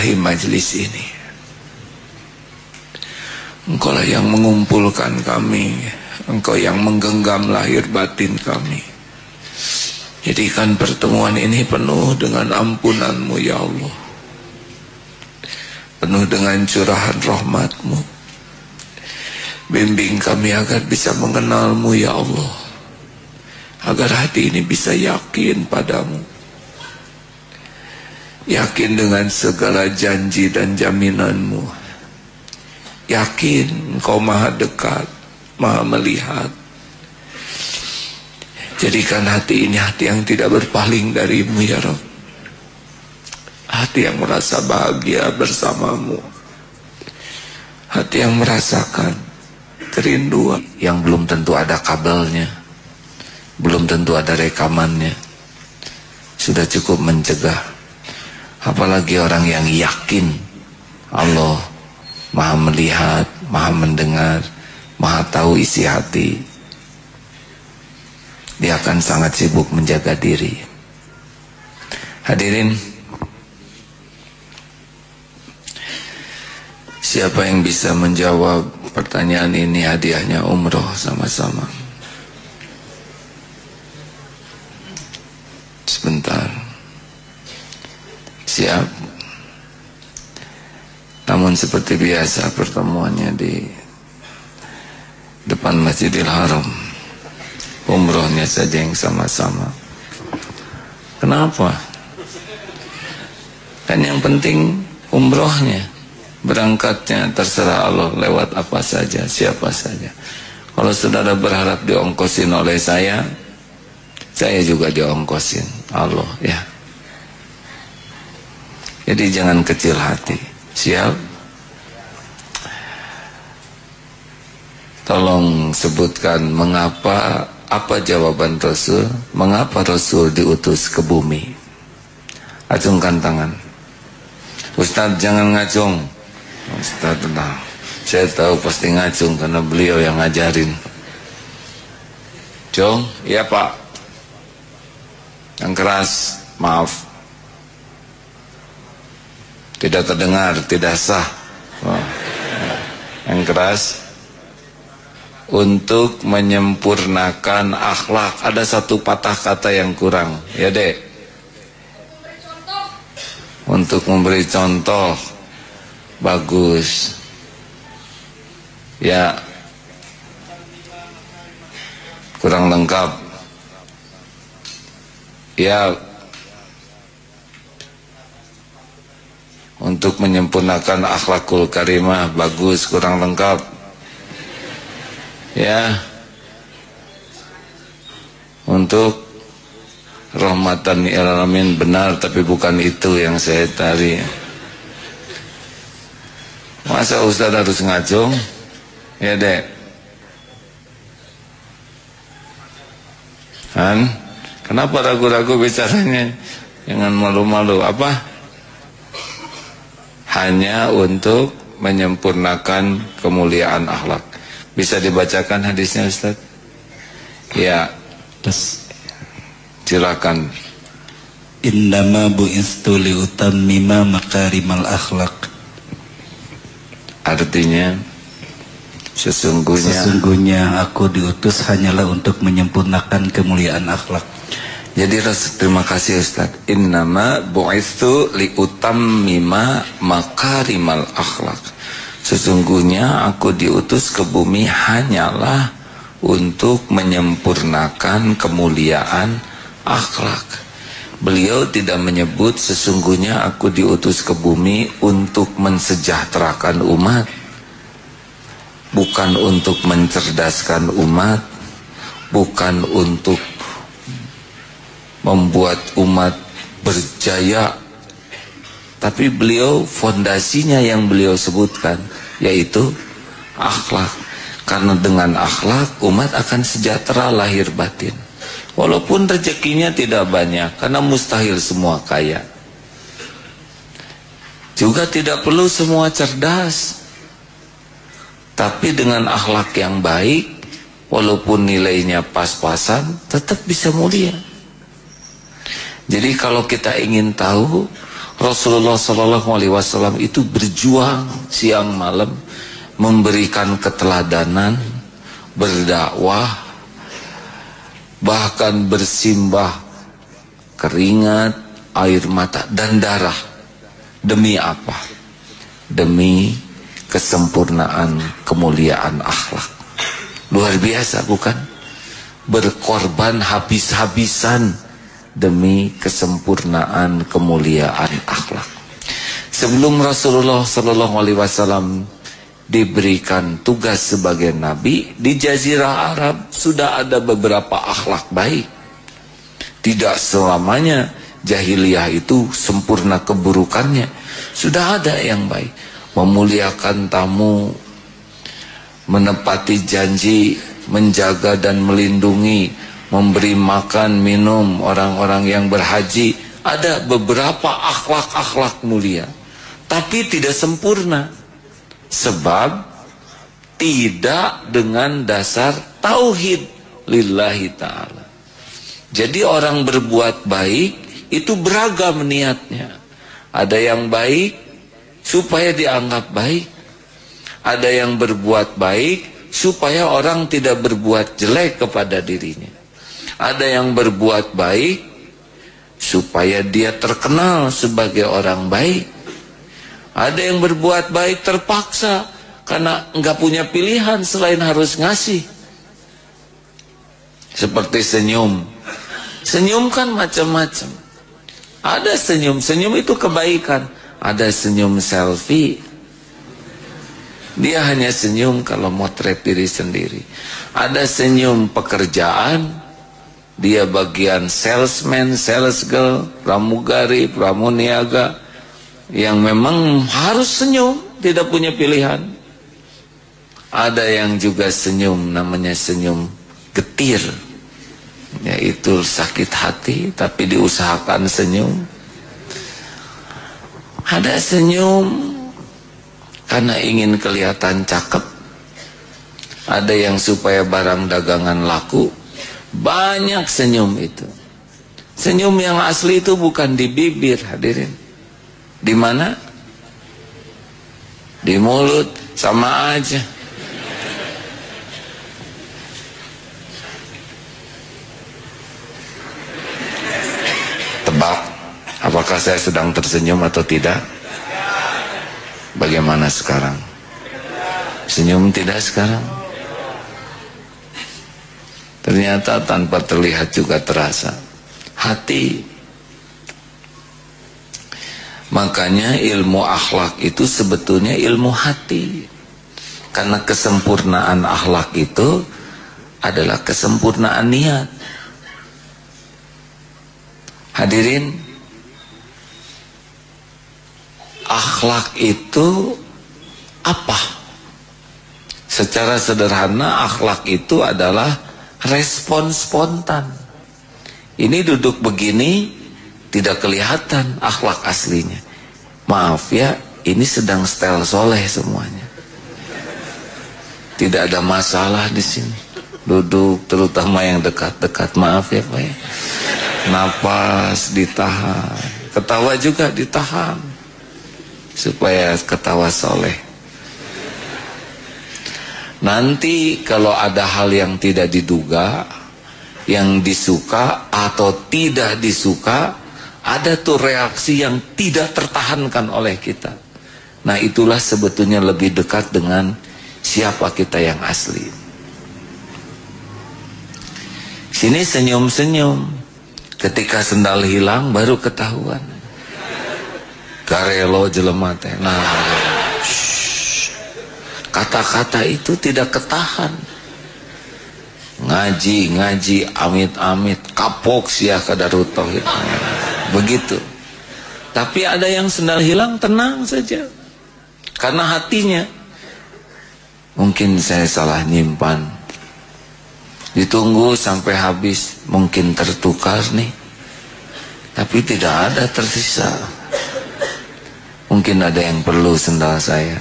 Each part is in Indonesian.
memberkahi majelis ini. Engkaulah yang mengumpulkan kami, Engkau yang menggenggam lahir batin kami. Jadikan pertemuan ini penuh dengan ampunan-Mu ya Allah, penuh dengan curahan rahmat-Mu. Bimbing kami agar bisa mengenal-Mu ya Allah, agar hati ini bisa yakin padamu, yakin dengan segala janji dan jaminan-Mu, yakin Engkau maha dekat, maha melihat. Jadikan hati ini hati yang tidak berpaling dari-Mu ya Rabb, hati yang merasa bahagia bersama-Mu, hati yang merasakan kerinduan yang belum tentu ada kabelnya, belum tentu ada rekamannya. Sudah cukup mencegah, apalagi orang yang yakin Allah maha melihat, maha mendengar, maha tahu isi hati. Dia akan sangat sibuk menjaga diri. Hadirin, siapa yang bisa menjawab pertanyaan ini? Hadiahnya umroh sama-sama. Sebentar. Siap. Namun seperti biasa pertemuannya di depan Masjidil Haram. Umrohnya saja yang sama-sama. Kenapa? Kan yang penting umrohnya. Berangkatnya terserah Allah lewat apa saja, siapa saja. Kalau saudara berharap diongkosin oleh saya juga diongkosin Allah ya. Jadi jangan kecil hati. Siap? Tolong sebutkan apa jawaban Rasul, mengapa Rasul diutus ke bumi. Acungkan tangan. Ustaz jangan ngacung. Ustaz tenang, saya tahu pasti ngacung karena beliau yang ngajarin. Jong, iya Pak. Yang keras, maaf. Tidak terdengar, tidak sah. Wah. Yang keras. Untuk menyempurnakan akhlak. Ada satu patah kata yang kurang. Ya Dek. Untuk memberi contoh. Bagus. Ya. Kurang lengkap. Ya. Untuk menyempurnakan akhlakul karimah. Bagus, kurang lengkap. Ya, untuk rahmatan lil alamin, benar, tapi bukan itu yang saya cari. Masa Ustaz harus ngacung? Ya Dek. Han, kenapa ragu-ragu bicaranya? Jangan malu-malu. Apa? Hanya untuk menyempurnakan kemuliaan akhlak. Bisa dibacakan hadisnya Ustaz? Ya, silakan. Innama bu'istu liutammima makarimal akhlaq. Artinya sesungguhnya aku diutus hanyalah untuk menyempurnakan kemuliaan akhlak. Jadi terima kasih Ustaz. Innama bu'istu liutammima makarimal akhlaq. Sesungguhnya aku diutus ke bumi hanyalah untuk menyempurnakan kemuliaan akhlak. Beliau tidak menyebut sesungguhnya aku diutus ke bumi untuk mensejahterakan umat, bukan untuk mencerdaskan umat, bukan untuk membuat umat berjaya. Tapi beliau, fondasinya yang beliau sebutkan yaitu akhlak. Karena dengan akhlak umat akan sejahtera lahir batin. Walaupun rezekinya tidak banyak, karena mustahil semua kaya. Juga tidak perlu semua cerdas. Tapi dengan akhlak yang baik, walaupun nilainya pas-pasan, tetap bisa mulia. Jadi kalau kita ingin tahu Rasulullah SAW itu berjuang siang malam, memberikan keteladanan, berdakwah, bahkan bersimbah keringat, air mata dan darah. Demi apa? Demi kesempurnaan kemuliaan akhlak. Luar biasa bukan? Berkorban habis-habisan demi kesempurnaan kemuliaan akhlak. Sebelum Rasulullah SAW diberikan tugas sebagai nabi, di Jazirah Arab sudah ada beberapa akhlak baik. Tidak selamanya jahiliyah itu sempurna keburukannya. Sudah ada yang baik. Memuliakan tamu, menepati janji, menjaga dan melindungi, memberi makan, minum orang-orang yang berhaji. Ada beberapa akhlak-akhlak mulia, tapi tidak sempurna. Sebab tidak dengan dasar tauhid lillahi ta'ala. Jadi orang berbuat baik itu beragam niatnya. Ada yang baik supaya dianggap baik. Ada yang berbuat baik supaya orang tidak berbuat jelek kepada dirinya. Ada yang berbuat baik supaya dia terkenal sebagai orang baik. Ada yang berbuat baik terpaksa karena enggak punya pilihan selain harus ngasih. Seperti senyum. Senyum kan macam-macam. Ada senyum itu kebaikan. Ada senyum selfie. Dia hanya senyum kalau motret diri sendiri. Ada senyum pekerjaan. Dia bagian salesman, sales girl, pramugari, pramuniaga yang memang harus senyum, tidak punya pilihan. Ada yang juga senyum, namanya senyum getir, yaitu sakit hati tapi diusahakan senyum. Ada senyum karena ingin kelihatan cakep. Ada yang supaya barang dagangan laku. Banyak senyum itu. Senyum yang asli itu bukan di bibir, hadirin. Di mana? Di mulut, sama aja. Tebak, apakah saya sedang tersenyum atau tidak? Bagaimana sekarang? Senyum tidak sekarang? Ternyata tanpa terlihat juga terasa. Hati. Makanya ilmu akhlak itu sebetulnya ilmu hati. Karena kesempurnaan akhlak itu adalah kesempurnaan niat. Hadirin, akhlak itu apa? Secara sederhana akhlak itu adalah respon spontan. Ini duduk begini tidak kelihatan akhlak aslinya. Maaf ya, ini sedang style soleh semuanya. Tidak ada masalah di sini. Duduk, terutama yang dekat-dekat. Maaf ya Pak ya. Napas ditahan, ketawa juga ditahan, supaya ketawa soleh. Nanti kalau ada hal yang tidak diduga, yang disuka atau tidak disuka, ada tuh reaksi yang tidak tertahankan oleh kita. Nah itulah sebetulnya lebih dekat dengan siapa kita yang asli. Sini senyum-senyum, ketika sendal hilang baru ketahuan. Garelo jelema teh. Nah, kata-kata itu tidak ketahan. Ngaji, amit-amit, kapok sia kadarut tauhid. Begitu. Tapi ada yang sendal hilang, tenang saja. Karena hatinya, mungkin saya salah nyimpan. Ditunggu sampai habis, mungkin tertukar nih. Tapi tidak ada tersisa. Mungkin ada yang perlu sendal saya.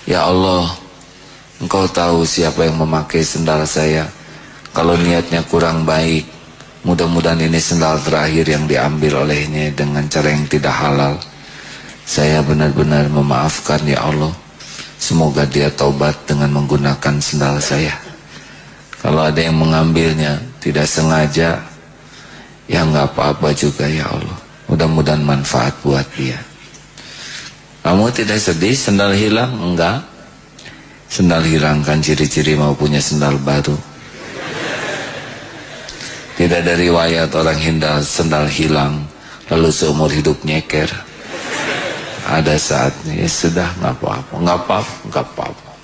Ya Allah, Engkau tahu siapa yang memakai sendal saya. Kalau niatnya kurang baik, Mudah-mudahan ini sendal terakhir yang diambil olehnya dengan cara yang tidak halal. Saya benar-benar memaafkan ya Allah. Semoga dia taubat dengan menggunakan sendal saya. Kalau ada yang mengambilnya tidak sengaja, ya nggak apa-apa juga ya Allah. Mudah-mudahan manfaat buat dia. Kamu tidak sedih sendal hilang? Enggak. Sendal hilang kan ciri-ciri mau punya sendal baru. Tidak ada riwayat orang sendal hilang lalu seumur hidup nyeker. Ada saatnya ya sudah, nggak apa-apa.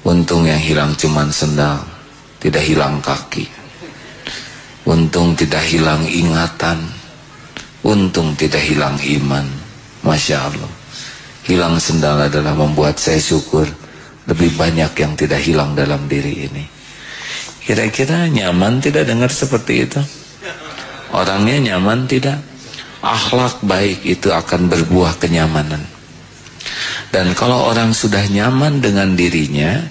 Untung yang hilang cuman sendal, tidak hilang kaki. Untung tidak hilang ingatan. Untung tidak hilang iman. Masya Allah. Hilang sendal adalah membuat saya syukur lebih banyak yang tidak hilang dalam diri ini. Kira-kira nyaman tidak dengar seperti itu? Orangnya nyaman tidak? Akhlak baik itu akan berbuah kenyamanan. Dan kalau orang sudah nyaman dengan dirinya,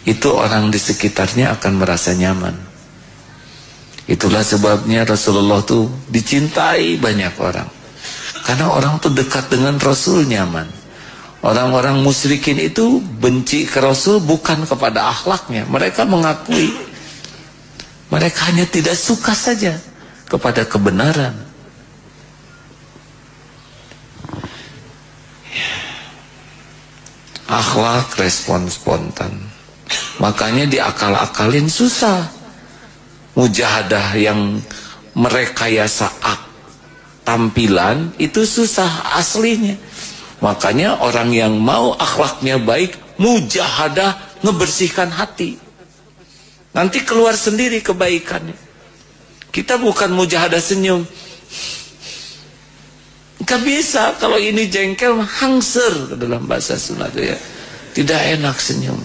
itu orang di sekitarnya akan merasa nyaman. Itulah sebabnya Rasulullah tuh dicintai banyak orang. Karena orang tuh dekat dengan Rasul nyaman. Orang-orang musyrikin itu benci ke Rasul bukan kepada akhlaknya. Mereka mengakui. Mereka hanya tidak suka saja kepada kebenaran. Akhlak respon spontan. Makanya diakal-akalin susah. Mujahadah yang merekayasa tampilan itu susah aslinya. Makanya orang yang mau akhlaknya baik, mujahadah ngebersihkan hati. Nanti keluar sendiri kebaikannya. Kita bukan mujahadah senyum. Gak bisa, kalau ini jengkel hangser dalam bahasa Sunda itu ya. Tidak enak senyum.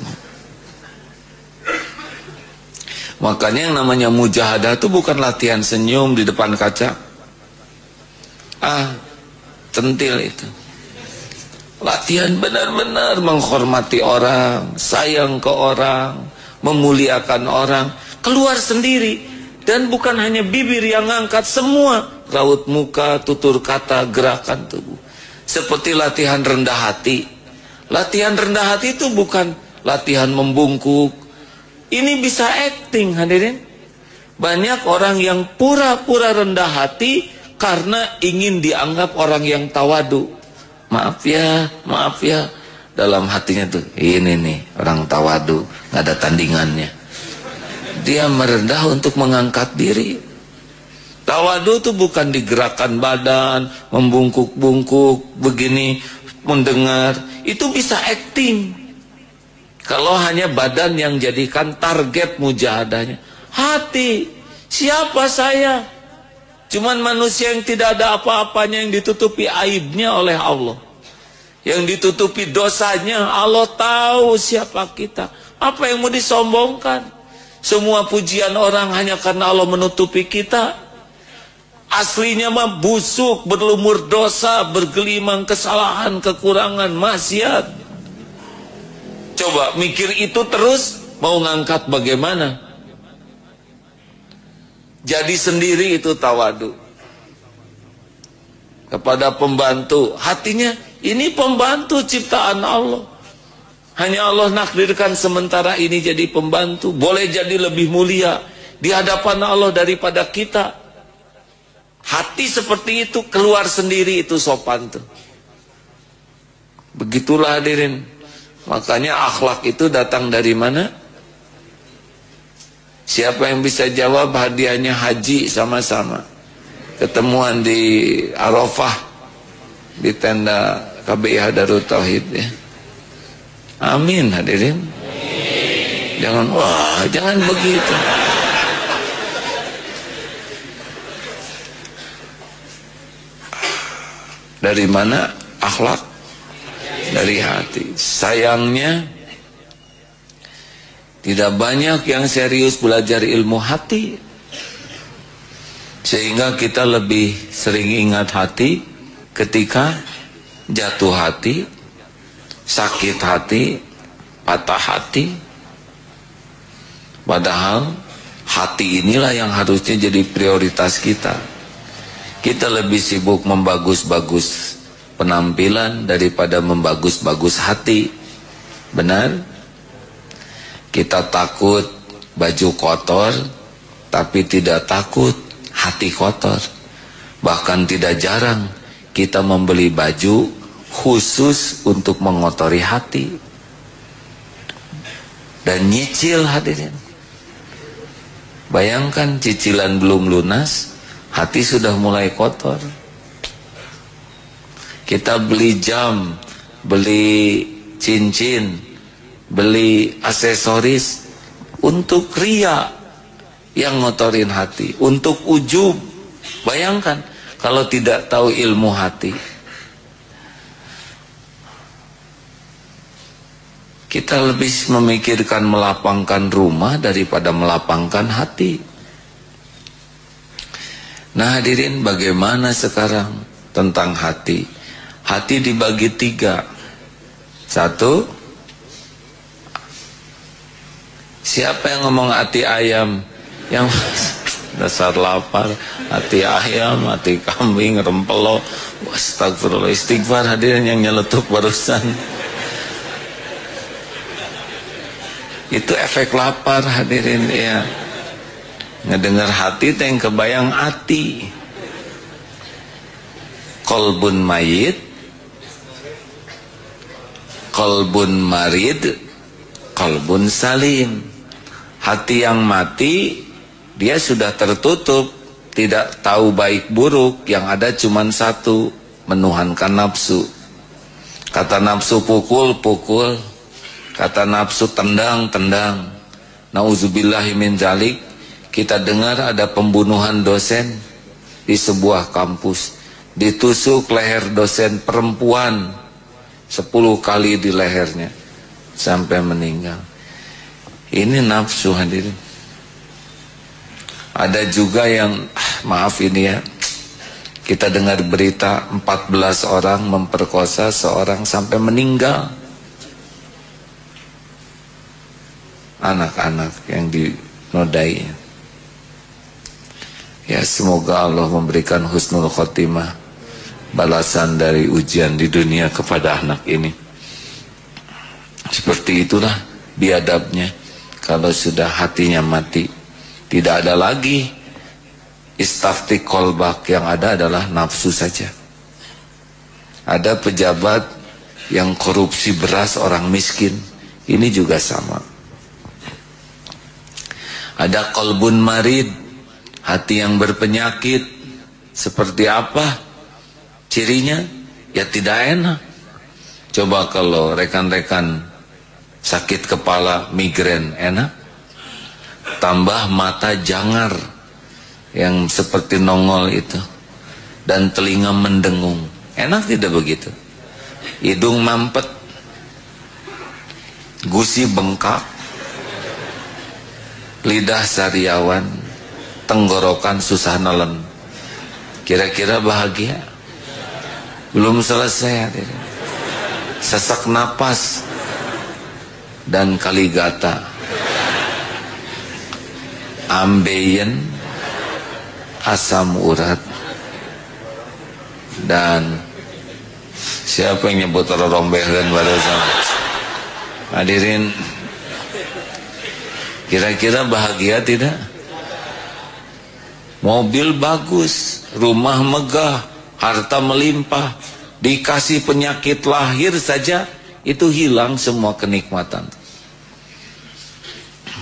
Makanya yang namanya mujahadah itu bukan latihan senyum di depan kaca. Centil itu. Latihan benar-benar menghormati orang, sayang ke orang, memuliakan orang, keluar sendiri. Dan bukan hanya bibir yang ngangkat, semua raut muka, tutur kata, gerakan tubuh. Seperti latihan rendah hati. Latihan rendah hati itu bukan latihan membungkuk. Ini bisa acting, hadirin. Banyak orang yang pura-pura rendah hati karena ingin dianggap orang yang tawadu. Maaf ya. Dalam hatinya tuh, ini nih orang tawadu, nggak ada tandingannya. Dia merendah untuk mengangkat diri. Tawadu tuh bukan digerakkan badan, membungkuk-bungkuk begini, mendengar. Itu bisa acting. Kalau hanya badan yang jadikan target mujahadahnya. Hati, siapa saya? Cuman manusia yang tidak ada apa-apanya, yang ditutupi aibnya oleh Allah. Yang ditutupi dosanya, Allah tahu siapa kita. Apa yang mau disombongkan? Semua pujian orang hanya karena Allah menutupi kita. Aslinya mah busuk, berlumur dosa, bergelimang kesalahan, kekurangan, maksiat. Coba mikir itu terus, mau ngangkat bagaimana? Jadi sendiri itu tawadu. Kepada pembantu, hatinya ini pembantu ciptaan Allah. Hanya Allah nakdirkan sementara ini jadi pembantu. Boleh jadi lebih mulia di hadapan Allah daripada kita. Hati seperti itu keluar sendiri itu sopan tuh. Begitulah hadirin. Makanya akhlak itu datang dari mana? Siapa yang bisa jawab hadiahnya haji sama-sama. Ketemuan di Arafah di tenda KBIH Darut Tauhid ya. Amin hadirin. Jangan begitu. Dari mana akhlak? Dari hati. Sayangnya tidak banyak yang serius belajar ilmu hati. Sehingga kita lebih sering ingat hati ketika jatuh hati, sakit hati, patah hati. Padahal Hati inilah yang harusnya jadi prioritas kita. Kita lebih sibuk membagus-bagus penampilan daripada membagus-bagus hati. Benar? Kita takut baju kotor, tapi tidak takut hati kotor. Bahkan tidak jarang kita membeli baju khusus untuk mengotori hati. Dan nyicil, hadirin. Bayangkan cicilan belum lunas, hati sudah mulai kotor. Kita beli jam, beli cincin, beli aksesoris untuk ria yang ngotorin hati, untuk ujub. Bayangkan kalau tidak tahu ilmu hati. Kita lebih memikirkan melapangkan rumah daripada melapangkan hati. Nah hadirin, bagaimana sekarang tentang hati? Hati dibagi 3. 1, siapa yang ngomong hati ayam? Yang dasar lapar, hati ayam, hati kambing, rempelo. Astagfirullah, istighfar hadirin yang nyeletuk barusan. Itu efek lapar hadirin ya. Ngedengar hati yang kebayang hati. Qalbun mayit, qalbun marid, qalbun salim. Hati yang mati, dia sudah tertutup, tidak tahu baik buruk, yang ada cuman satu, menuhankan nafsu. Kata nafsu pukul, pukul. Kata nafsu tendang, tendang. Nauzubillahi min dzalik. Kita dengar ada pembunuhan dosen di sebuah kampus. Ditusuk leher dosen perempuan 10 kali di lehernya sampai meninggal. Ini nafsu hadirin. Ada juga yang maaf ini ya, kita dengar berita 14 orang memperkosa seorang sampai meninggal. Anak-anak yang dinodai. Ya semoga Allah memberikan husnul khotimah, balasan dari ujian di dunia kepada anak ini. Seperti itulah biadabnya kalau sudah hatinya mati. Tidak ada lagi istafti kolbak, yang ada adalah nafsu saja. Ada pejabat yang korupsi beras orang miskin, ini juga sama. Ada qalbun marid, hati yang berpenyakit. Seperti apa cirinya? Ya tidak enak. Coba kalau rekan-rekan sakit kepala, migrain, enak? Tambah mata jangar yang seperti nongol itu, dan telinga mendengung, enak tidak begitu? Hidung mampet, gusi bengkak, lidah sariawan, tenggorokan susah nelen. Kira-kira bahagia? Belum selesai hadirin. Sesak napas dan kaligata, ambeien, asam urat, dan siapa yang nyebut rorombehan barusan? Hadirin, kira-kira bahagia tidak? Mobil bagus, rumah megah, harta melimpah, dikasih penyakit lahir saja, itu hilang semua kenikmatan.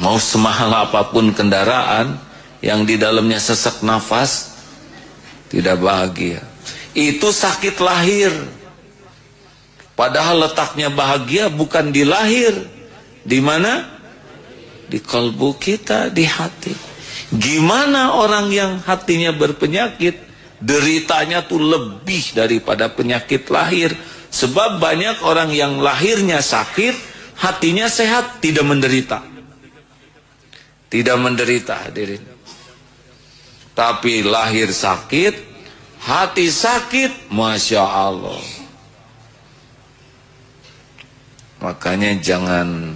Mau semahal apapun kendaraan, yang di dalamnya sesak nafas, tidak bahagia. Itu sakit lahir. Padahal letaknya bahagia bukan di lahir. Di mana? Di kalbu kita, di hati. Gimana orang yang hatinya berpenyakit, deritanya tuh lebih daripada penyakit lahir. Sebab banyak orang yang lahirnya sakit, hatinya sehat, tidak menderita. Tidak menderita hadirin. Tapi lahir sakit, hati sakit, Masya Allah. Makanya jangan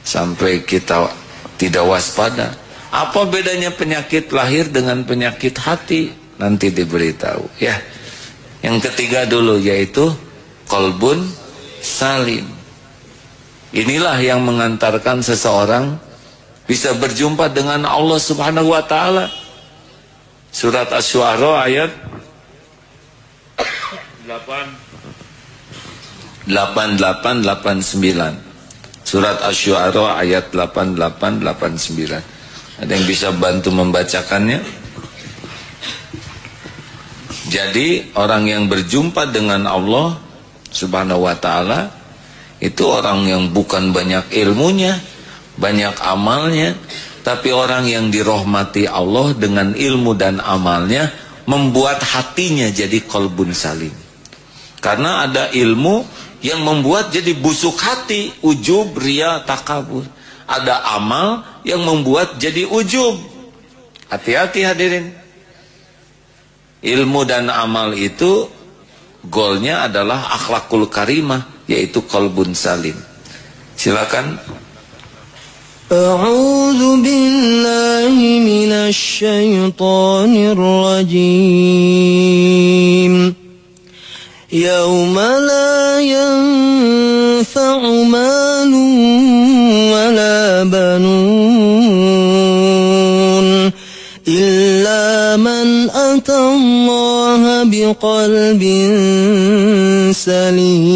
sampai kita tidak waspada. Apa bedanya penyakit lahir dengan penyakit hati? Nanti diberitahu ya. Yang ketiga dulu, yaitu qalbun salim. Inilah yang mengantarkan seseorang bisa berjumpa dengan Allah Subhanahu wa taala. Surat Asy-Syu'ara ayat 8889. Surat Asy-Syu'ara ayat 8889. Ada yang bisa bantu membacakannya? Jadi orang yang berjumpa dengan Allah Subhanahu wa taala itu orang yang bukan banyak ilmunya, banyak amalnya, tapi orang yang dirahmati Allah dengan ilmu dan amalnya membuat hatinya jadi qalbun salim. Karena ada ilmu yang membuat jadi busuk hati, ujub, riya, takabur. Ada amal yang membuat jadi ujub. Hati-hati hadirin. Ilmu dan amal itu goalnya adalah akhlakul karimah, yaitu qalbun salim. Silakan. A'udzu billahi minasy syaithanir rajim. Yauma la yanfa'u malun wala banun illa man atallaha biqalbin salim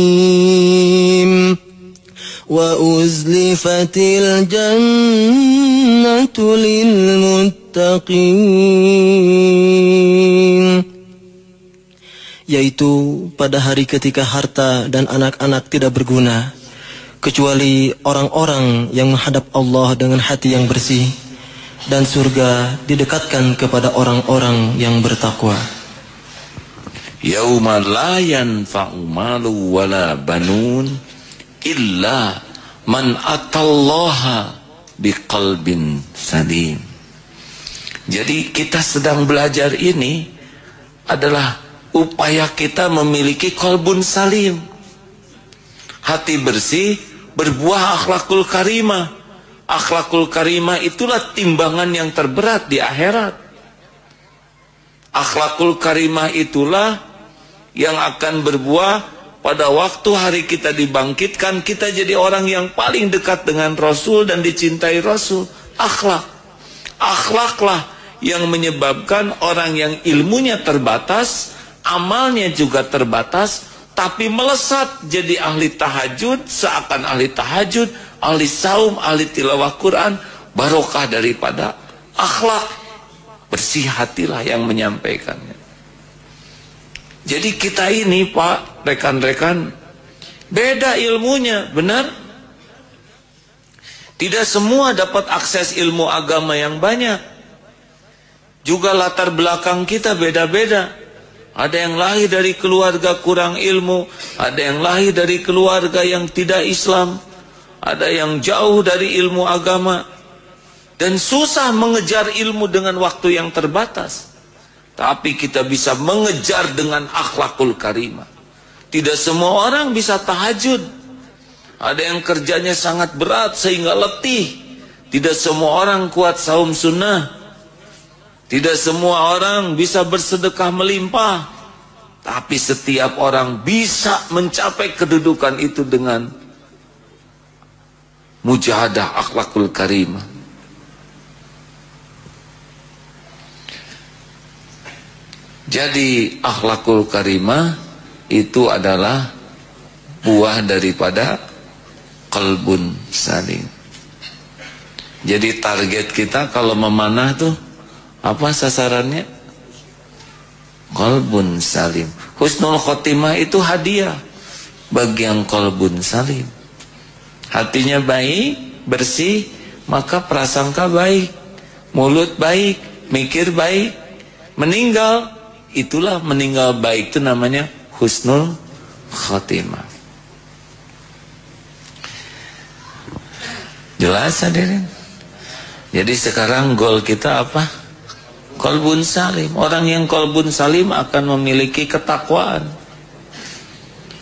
wa uzlifatil jannatu lil muttaqin. Yaitu pada hari ketika harta dan anak-anak tidak berguna kecuali orang-orang yang menghadap Allah dengan hati yang bersih, dan surga didekatkan kepada orang-orang yang bertakwa. Yauma la yanfa'u malu wala banun illa man atallaha biqalbin salim. Jadi kita sedang belajar ini adalah upaya kita memiliki qalbun salim, hati bersih, berbuah akhlakul karimah. Akhlakul karimah itulah timbangan yang terberat di akhirat. Akhlakul karimah itulah yang akan berbuah pada waktu hari kita dibangkitkan, kita jadi orang yang paling dekat dengan Rasul dan dicintai Rasul. Akhlaklah yang menyebabkan orang yang ilmunya terbatas, amalnya juga terbatas, tapi melesat jadi ahli tahajud, seakan ahli tahajud, ahli saum, ahli tilawah Quran, barokah daripada akhlak. Bersih hatilah yang menyampaikannya. Jadi kita ini Pak, rekan-rekan, beda ilmunya, benar? Tidak semua dapat akses ilmu agama yang banyak. Juga latar belakang kita beda-beda. Ada yang lahir dari keluarga kurang ilmu, ada yang lahir dari keluarga yang tidak Islam, ada yang jauh dari ilmu agama, dan susah mengejar ilmu dengan waktu yang terbatas. Tapi kita bisa mengejar dengan akhlakul karimah. Tidak semua orang bisa tahajud. Ada yang kerjanya sangat berat sehingga letih. Tidak semua orang kuat saum sunnah. Tidak semua orang bisa bersedekah melimpah. Tapi setiap orang bisa mencapai kedudukan itu dengan mujahadah akhlakul karimah. Jadi akhlakul karimah itu adalah buah daripada qalbun salim. Jadi target kita kalau memanah tuh apa sasarannya? Qalbun salim. Husnul khotimah itu hadiah bagi yang qalbun salim. Hatinya baik, bersih, maka prasangka baik, mulut baik, mikir baik. Meninggal, itulah meninggal baik, itu namanya husnul khotimah. Jelas hadirin? Jadi sekarang goal kita apa? Qalbun salim. Orang yang qalbun salim akan memiliki ketakwaan.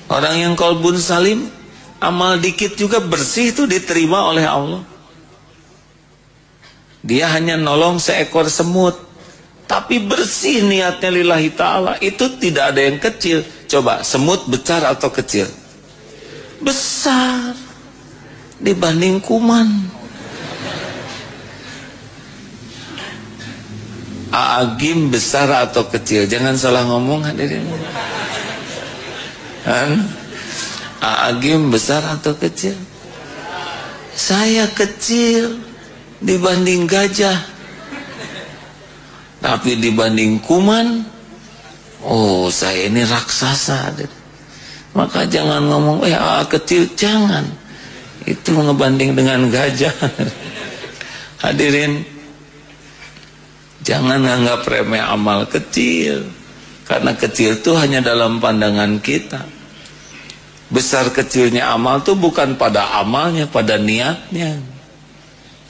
Orang yang qalbun salim, amal dikit juga bersih itu diterima oleh Allah. Dia hanya nolong seekor semut, tapi bersih niatnya lillahi ta'ala. Itu tidak ada yang kecil. Coba, semut besar atau kecil? Besar dibanding kuman. Agim besar atau kecil? Jangan salah ngomong hadirin. Agim besar atau kecil? Saya kecil dibanding gajah, tapi dibanding kuman, oh saya ini raksasa. Maka jangan ngomong kecil, jangan. Itu ngebanding dengan gajah. Hadirin, jangan anggap remeh amal kecil, karena kecil itu hanya dalam pandangan kita. Besar kecilnya amal itu bukan pada amalnya, pada niatnya.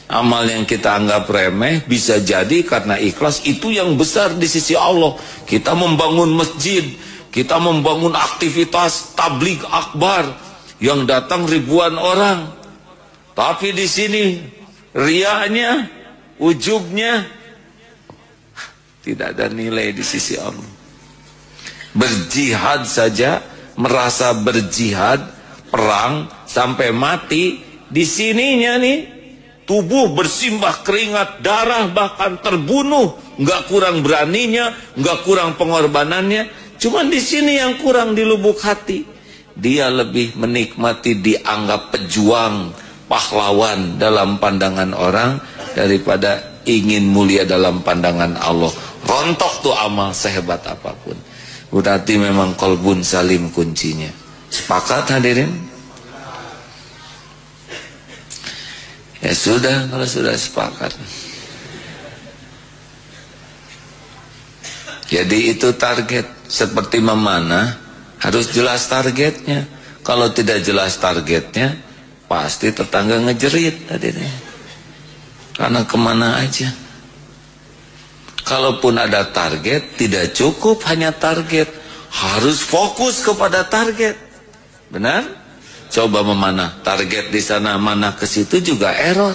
Amal yang kita anggap remeh bisa jadi karena ikhlas, itu yang besar di sisi Allah. Kita membangun masjid, kita membangun aktivitas tabligh akbar yang datang ribuan orang, tapi di sini riaknya, ujubnya tidak ada nilai di sisi Allah. Berjihad saja, merasa berjihad, perang sampai mati, di sininya nih tubuh bersimbah keringat, darah, bahkan terbunuh, nggak kurang beraninya, nggak kurang pengorbanannya. Cuman di sini yang kurang di lubuk hati, dia lebih menikmati dianggap pejuang, pahlawan dalam pandangan orang daripada ingin mulia dalam pandangan Allah. Rontok tuh amal sehebat apapun. Berarti memang qalbun salim kuncinya. Sepakat hadirin? Ya sudah, kalau sudah sepakat. Jadi itu target. Seperti memanah, harus jelas targetnya. Kalau tidak jelas targetnya, pasti tetangga ngejerit hadirin. Karena kemana aja. Kalaupun ada target, tidak cukup hanya target, harus fokus kepada target. Benar? Coba memanah, target di sana, mana ke situ juga error.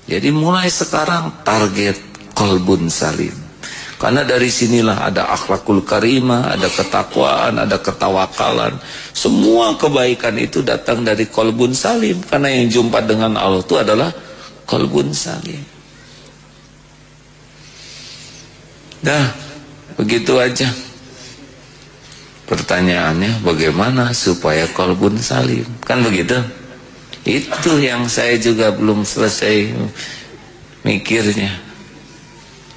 Jadi mulai sekarang target qalbun salim. Karena dari sinilah ada akhlakul karimah, ada ketakwaan, ada ketawakalan. Semua kebaikan itu datang dari qalbun salim. Karena yang jumpa dengan Allah itu adalah qalbun salim. Dah, begitu aja. Pertanyaannya, bagaimana supaya qalbun salim? Kan begitu? Itu yang saya juga belum selesai mikirnya.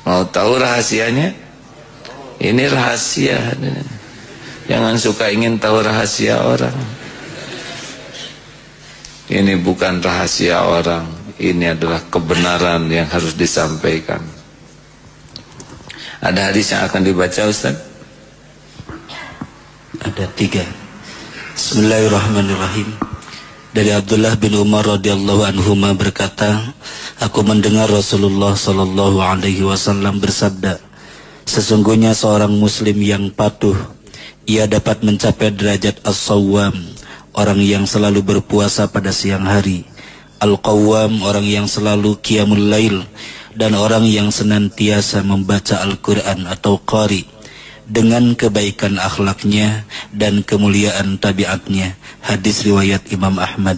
Mau tahu rahasianya? Ini rahasia. Jangan suka ingin tahu rahasia orang. Ini bukan rahasia orang. Ini adalah kebenaran yang harus disampaikan. Ada hadis yang akan dibaca, Ustaz? Ada 3. Bismillahirrahmanirrahim. Dari Abdullah bin Umar radhiyallahu anhuma berkata, aku mendengar Rasulullah sallallahu alaihi wasallam bersabda, sesungguhnya seorang muslim yang patuh, ia dapat mencapai derajat as-sawwam, orang yang selalu berpuasa pada siang hari, al-qawwam, orang yang selalu qiyamul lail, dan orang yang senantiasa membaca Al-Quran atau qari, dengan kebaikan akhlaknya dan kemuliaan tabiatnya. Hadis riwayat Imam Ahmad.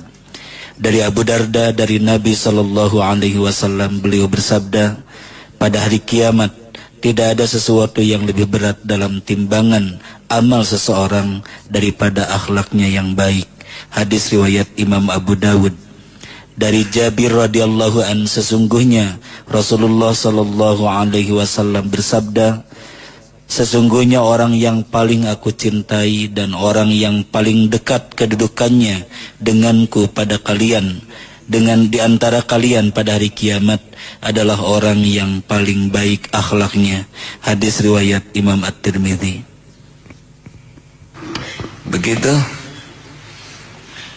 Dari Abu Darda dari Nabi SAW, beliau bersabda, pada hari kiamat tidak ada sesuatu yang lebih berat dalam timbangan amal seseorang daripada akhlaknya yang baik. Hadis riwayat Imam Abu Dawud. Dari Jabir radhiyallahu an, sesungguhnya Rasulullah SAW bersabda, sesungguhnya orang yang paling aku cintai dan orang yang paling dekat kedudukannya denganku pada kalian, dengan diantara kalian pada hari kiamat adalah orang yang paling baik akhlaknya. Hadis riwayat Imam At-Tirmidzi. Begitu.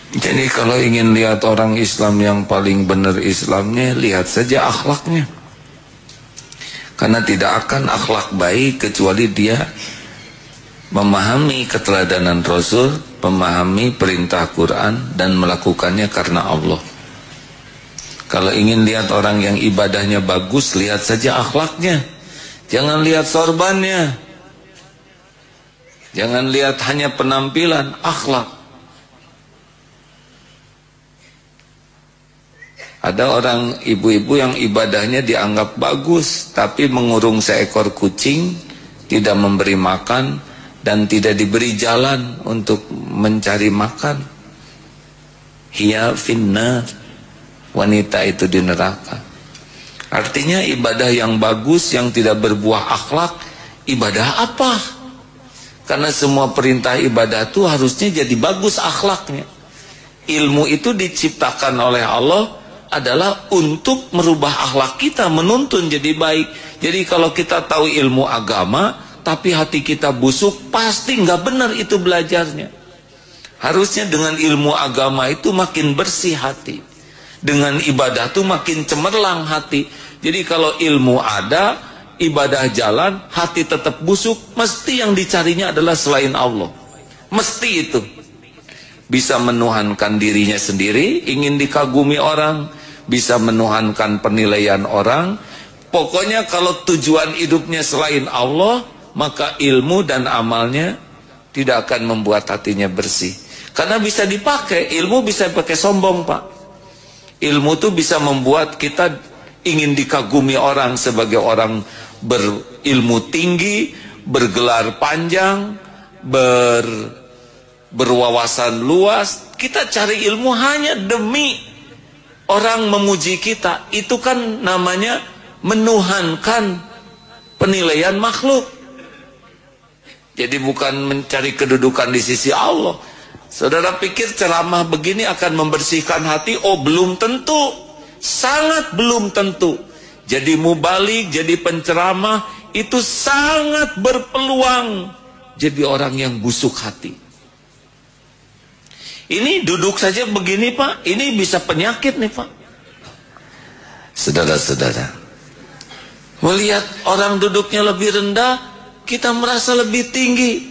Jadi kalau ingin lihat orang Islam yang paling benar Islamnya, lihat saja akhlaknya. Karena tidak akan akhlak baik kecuali dia memahami keteladanan Rasul, memahami perintah Quran dan melakukannya karena Allah. Kalau ingin lihat orang yang ibadahnya bagus, lihat saja akhlaknya. Jangan lihat sorbannya. Jangan lihat hanya penampilan, akhlak. Ada orang ibu-ibu yang ibadahnya dianggap bagus, tapi mengurung seekor kucing, tidak memberi makan, dan tidak diberi jalan untuk mencari makan. Hiya finnar, wanita itu di neraka. Artinya ibadah yang bagus, yang tidak berbuah akhlak, ibadah apa? Karena semua perintah ibadah itu harusnya jadi bagus akhlaknya. Ilmu itu diciptakan oleh Allah adalah untuk merubah akhlak kita, menuntun jadi baik. Jadi kalau kita tahu ilmu agama tapi hati kita busuk, pasti nggak benar itu belajarnya. Harusnya dengan ilmu agama itu makin bersih hati, dengan ibadah itu makin cemerlang hati. Jadi kalau ilmu ada, ibadah jalan, hati tetap busuk, mesti yang dicarinya adalah selain Allah. Mesti itu. Bisa menuhankan dirinya sendiri, ingin dikagumi orang, bisa menuhankan penilaian orang. Pokoknya kalau tujuan hidupnya selain Allah, maka ilmu dan amalnya tidak akan membuat hatinya bersih. Karena bisa dipakai, ilmu bisa pakai sombong, Pak. Ilmu itu bisa membuat kita ingin dikagumi orang sebagai orang berilmu tinggi, bergelar panjang, berwawasan luas. Kita cari ilmu hanya demi orang memuji kita. Itu kan namanya menuhankan penilaian makhluk. Jadi bukan mencari kedudukan di sisi Allah. Saudara pikir ceramah begini akan membersihkan hati? Oh, belum tentu. Sangat belum tentu. Jadi mubalik, jadi penceramah, itu sangat berpeluang jadi orang yang busuk hati. Ini duduk saja begini, Pak, ini bisa penyakit nih, Pak. Saudara-saudara, melihat orang duduknya lebih rendah, kita merasa lebih tinggi.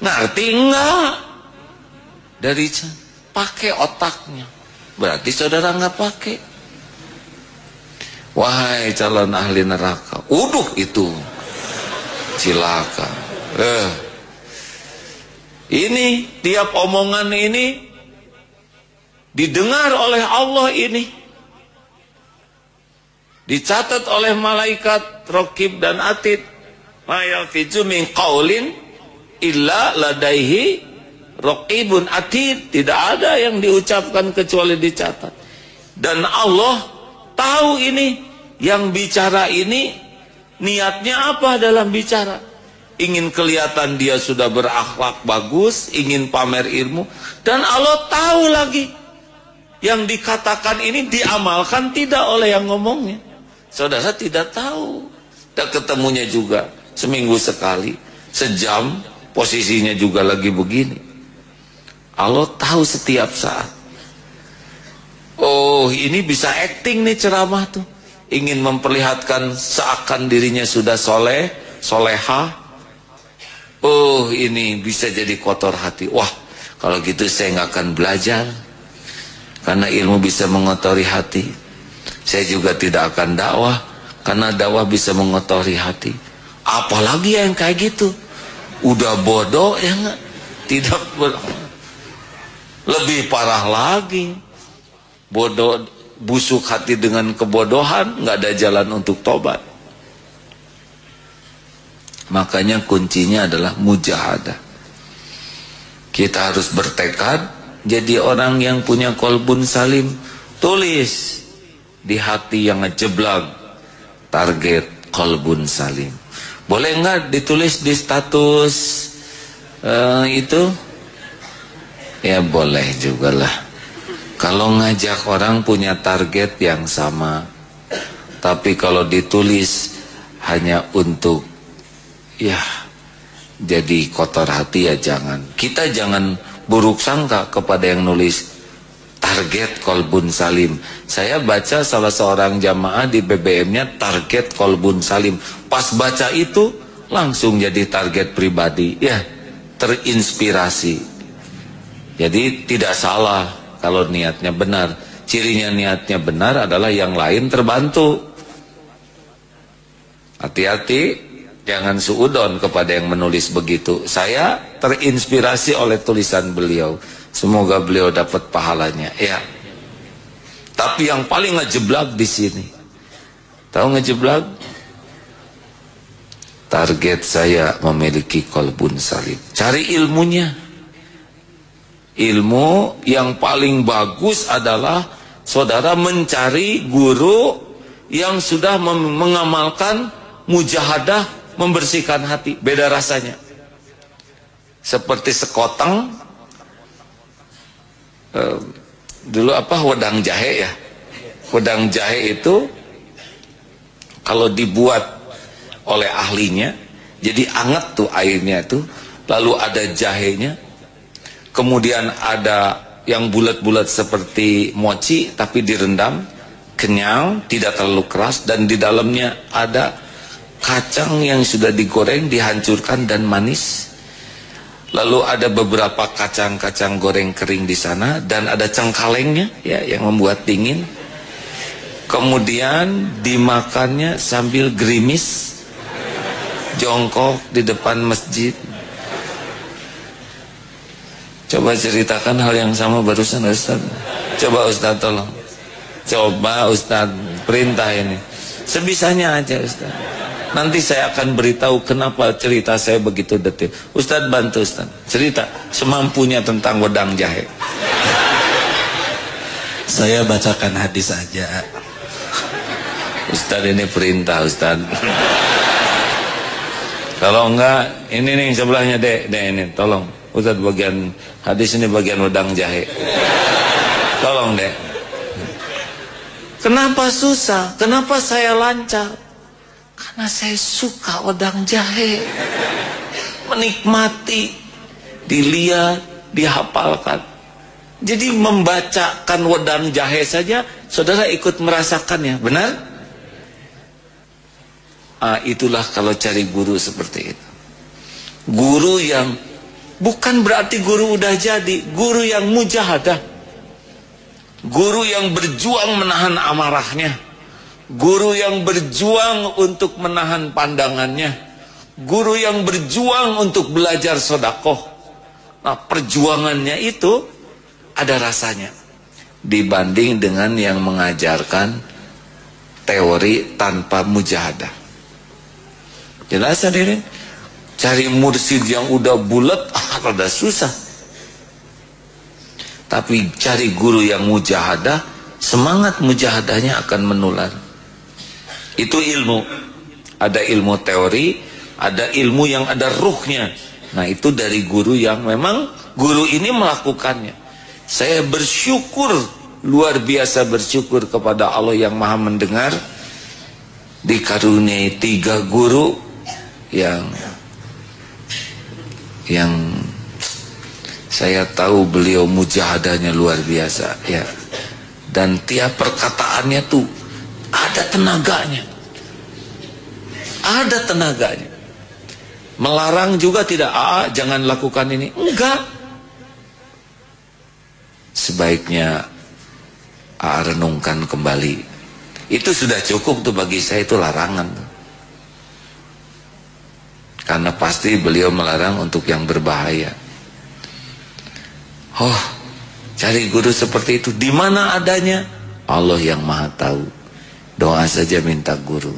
Ngerti enggak? Dari pakai otaknya. Berarti saudara nggak pakai. Wahai calon ahli neraka, uduh itu cilaka. Ini tiap omongan ini didengar oleh Allah, ini dicatat oleh malaikat Raqib dan Atid. Ma yalfizu min qaulin illa ladaihi Raqibun Atid. Tidak ada yang diucapkan kecuali dicatat. Dan Allah tahu ini, yang bicara ini niatnya apa dalam bicara. Ingin kelihatan dia sudah berakhlak bagus, ingin pamer ilmu. Dan Allah tahu lagi, yang dikatakan ini diamalkan tidak oleh yang ngomongnya. Saudara tidak tahu. Dan ketemunya juga seminggu sekali, sejam, posisinya juga lagi begini. Allah tahu setiap saat. Oh, ini bisa acting nih ceramah tuh. Ingin memperlihatkan seakan dirinya sudah soleh, soleha. Oh, ini bisa jadi kotor hati. Wah, kalau gitu saya nggak akan belajar. Karena ilmu bisa mengotori hati. Saya juga tidak akan dakwah. Karena dakwah bisa mengotori hati. Apalagi yang kayak gitu. Udah bodoh ya nggak? Tidak lebih parah lagi, bodoh, busuk hati dengan kebodohan, nggak ada jalan untuk tobat. Makanya kuncinya adalah mujahadah. Kita harus bertekad jadi orang yang punya qalbun salim. Tulis di hati yang ngejeblag target qalbun salim. Boleh nggak ditulis di status itu? Ya boleh juga lah. Kalau ngajak orang punya target yang sama. Tapi kalau ditulis hanya untuk ya jadi kotor hati, ya jangan. Kita jangan buruk sangka kepada yang nulis target qalbun salim. Saya baca salah seorang jamaah di BBM-nya target qalbun salim. Pas baca itu langsung jadi target pribadi. Ya, terinspirasi. Jadi tidak salah kalau niatnya benar. cirinya niatnya benar adalah yang lain terbantu. Hati-hati, jangan suudon kepada yang menulis begitu. Saya terinspirasi oleh tulisan beliau. Semoga beliau dapat pahalanya. Ya. Tapi yang paling ngejeblak di sini. Tahu ngejeblak? Target saya memiliki qalbun salim. Cari ilmunya. Ilmu yang paling bagus adalah saudara mencari guru yang sudah mengamalkan mujahadah, membersihkan hati. Beda rasanya. Seperti sekoteng, dulu apa, wedang jahe ya. Wedang jahe itu kalau dibuat oleh ahlinya jadi anget tuh airnya tuh, lalu ada jahenya, kemudian ada yang bulat-bulat seperti mochi tapi direndam, kenyal, tidak terlalu keras, dan di dalamnya ada kacang yang sudah digoreng, dihancurkan dan manis. Lalu ada beberapa kacang-kacang goreng kering di sana, dan ada cengkalengnya ya yang membuat dingin. Kemudian dimakannya sambil gerimis, jongkok di depan masjid. Coba ceritakan hal yang sama barusan Ustaz. Coba Ustaz tolong. Coba Ustaz perintah ini. Sebisanya aja Ustaz. Nanti saya akan beritahu kenapa cerita saya begitu detail. Ustaz bantu Ustaz. Cerita semampunya tentang wedang jahe. Saya bacakan hadis saja. Ustaz ini perintah Ustaz. Kalau enggak, ini nih sebelahnya dek ini, tolong. Ustaz bagian hadis ini bagian wedang jahe. Tolong dek. Kenapa susah? Kenapa saya lancar? Karena saya suka wedang jahe. Menikmati, dilihat, dihafalkan. Jadi membacakan wedang jahe saja saudara ikut merasakannya, benar? Itulah kalau cari guru seperti itu. Guru yang bukan berarti guru udah jadi, guru yang mujahadah. Guru yang berjuang menahan amarahnya. Guru yang berjuang untuk menahan pandangannya. Guru yang berjuang untuk belajar sedekah. Nah, perjuangannya itu ada rasanya dibanding dengan yang mengajarkan teori tanpa mujahadah. Jelas hadirin? Cari mursyid yang udah bulat rada susah. Tapi cari guru yang mujahadah, semangat mujahadahnya akan menular. Itu ilmu. Ada ilmu teori, ada ilmu yang ada ruhnya. Nah, itu dari guru yang memang guru ini melakukannya. Saya bersyukur, luar biasa bersyukur kepada Allah yang Maha Mendengar, dikaruniai 3 guru yang saya tahu beliau mujahadahnya luar biasa ya. Dan tiap perkataannya tuh ada tenaganya. Ada tenaganya. Melarang juga tidak, jangan lakukan ini. Enggak. Sebaiknya renungkan kembali. Itu sudah cukup tuh bagi saya, itu larangan. Karena pasti beliau melarang untuk yang berbahaya. Oh, cari guru seperti itu. Di mana adanya? Allah yang Maha tahu. Doa saja minta guru.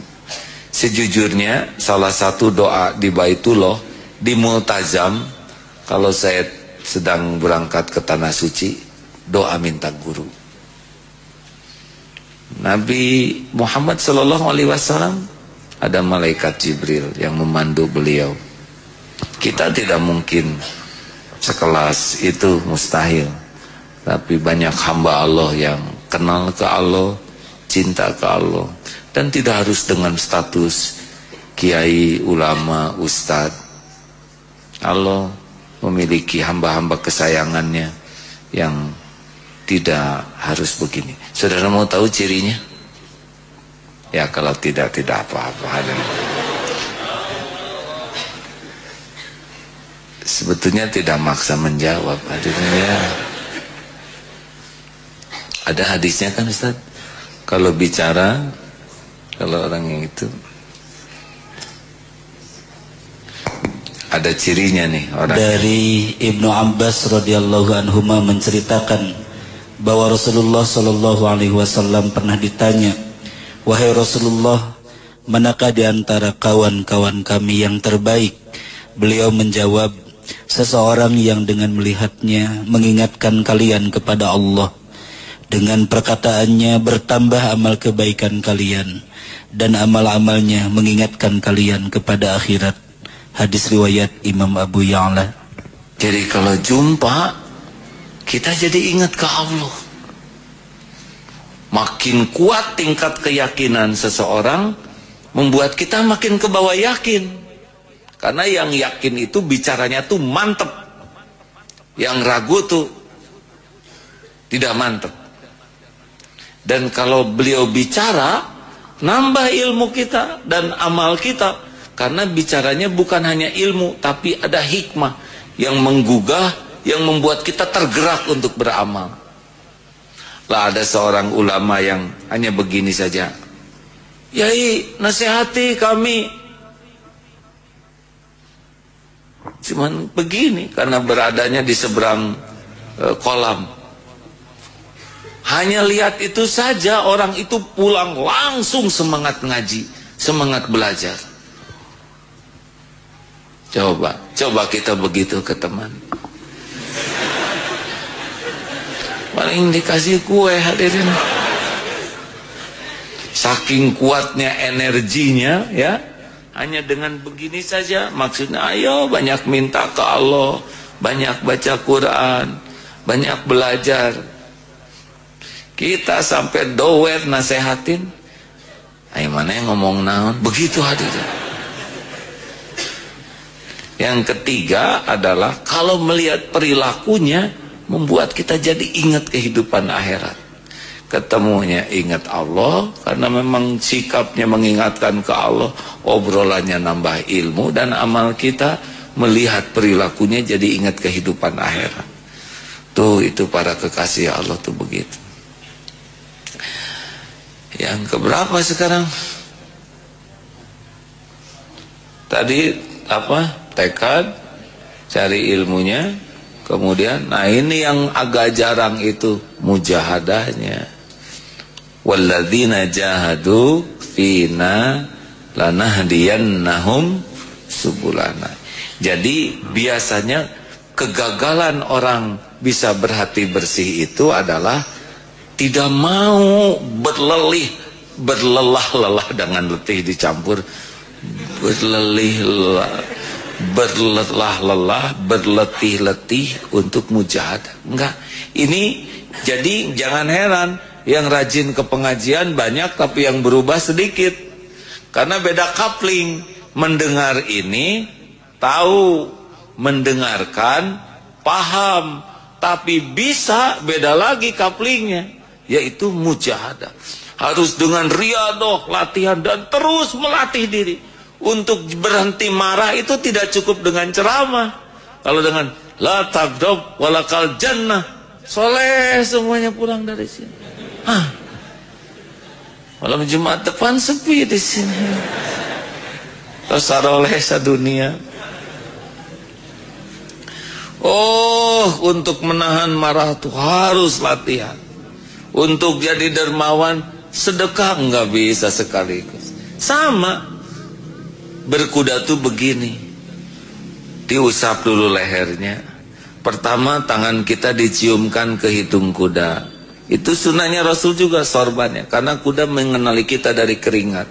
Sejujurnya salah satu doa di Baitullah, di Multazam, kalau saya sedang berangkat ke Tanah Suci, doa minta guru. Nabi Muhammad SAW ada malaikat Jibril yang memandu beliau. Kita tidak mungkin sekelas itu, mustahil. Tapi banyak hamba Allah yang kenal ke Allah, cinta ke Allah, dan tidak harus dengan status kiai, ulama, ustadz. Allah memiliki hamba-hamba kesayangannya yang tidak harus begini. Saudara mau tahu cirinya? Ya, kalau tidak apa-apa. Sebetulnya tidak maksa menjawab. Ada hadisnya kan Ustaz? Kalau bicara, kalau orang yang itu ada cirinya nih orang. Dari Ibnu Abbas radhiyallahu anhuma menceritakan bahwa Rasulullah sallallahu alaihi wasallam pernah ditanya, "Wahai Rasulullah, manakah di antara kawan-kawan kami yang terbaik?" Beliau menjawab, "Seseorang yang dengan melihatnya mengingatkan kalian kepada Allah. Dengan perkataannya bertambah amal kebaikan kalian, dan amal-amalnya mengingatkan kalian kepada akhirat." Hadis riwayat Imam Abu Ya'la. Jadi kalau jumpa, kita jadi ingat ke Allah. Makin kuat tingkat keyakinan seseorang, membuat kita makin ke bawah yakin. Karena yang yakin itu bicaranya tuh mantep. Yang ragu tuh tidak mantep. Dan kalau beliau bicara, nambah ilmu kita dan amal kita. Karena bicaranya bukan hanya ilmu, tapi ada hikmah yang menggugah, yang membuat kita tergerak untuk beramal. Lah ada seorang ulama yang hanya begini saja, "Yai, nasihati kami." Cuman begini, karena beradanya di seberang kolam. Hanya lihat itu saja, orang itu pulang langsung semangat ngaji, semangat belajar. Coba kita begitu ke teman. Paling dikasih kue, hadirin. Saking kuatnya energinya, ya. Hanya dengan begini saja, maksudnya ayo banyak minta ke Allah, banyak baca Quran, banyak belajar. Kita sampai dower nasehatin, ayo mana yang ngomong naon, begitu hadirin. Yang ketiga adalah kalau melihat perilakunya membuat kita jadi ingat kehidupan akhirat. Ketemunya ingat Allah karena memang sikapnya mengingatkan ke Allah, obrolannya nambah ilmu, dan amal kita melihat perilakunya jadi ingat kehidupan akhirat. Tuh itu para kekasih Allah tuh begitu. Yang keberapa sekarang? Tadi apa? Tekad, cari ilmunya, kemudian nah ini yang agak jarang itu mujahadahnya. Walladzina jahadu fina lanahdiyannahum subulana. Jadi biasanya kegagalan orang bisa berhati bersih itu adalah tidak mau berlelah-lelah dengan letih dicampur, berlelah-lelah, berletih-letih untuk mujahadah. Enggak. Ini jadi jangan heran yang rajin ke pengajian banyak tapi yang berubah sedikit. Karena beda coupling. Mendengar ini tahu, mendengarkan paham, tapi bisa beda lagi couplingnya, yaitu mujahadah. Harus dengan riadoh, latihan, dan terus melatih diri. Untuk berhenti marah itu tidak cukup dengan ceramah. Kalau dengan la taghdab walakal jannah, soleh semuanya pulang dari sini. Malam Jumat depan sepi di sini. Terus saroleh sadunia. Oh, untuk menahan marah itu harus latihan. Untuk jadi dermawan, sedekah enggak bisa sekaligus. Sama. Berkuda tuh begini, diusap dulu lehernya. Pertama tangan kita diciumkan ke hidung kuda. Itu sunnahnya Rasul juga, sorbannya. Karena kuda mengenali kita dari keringat.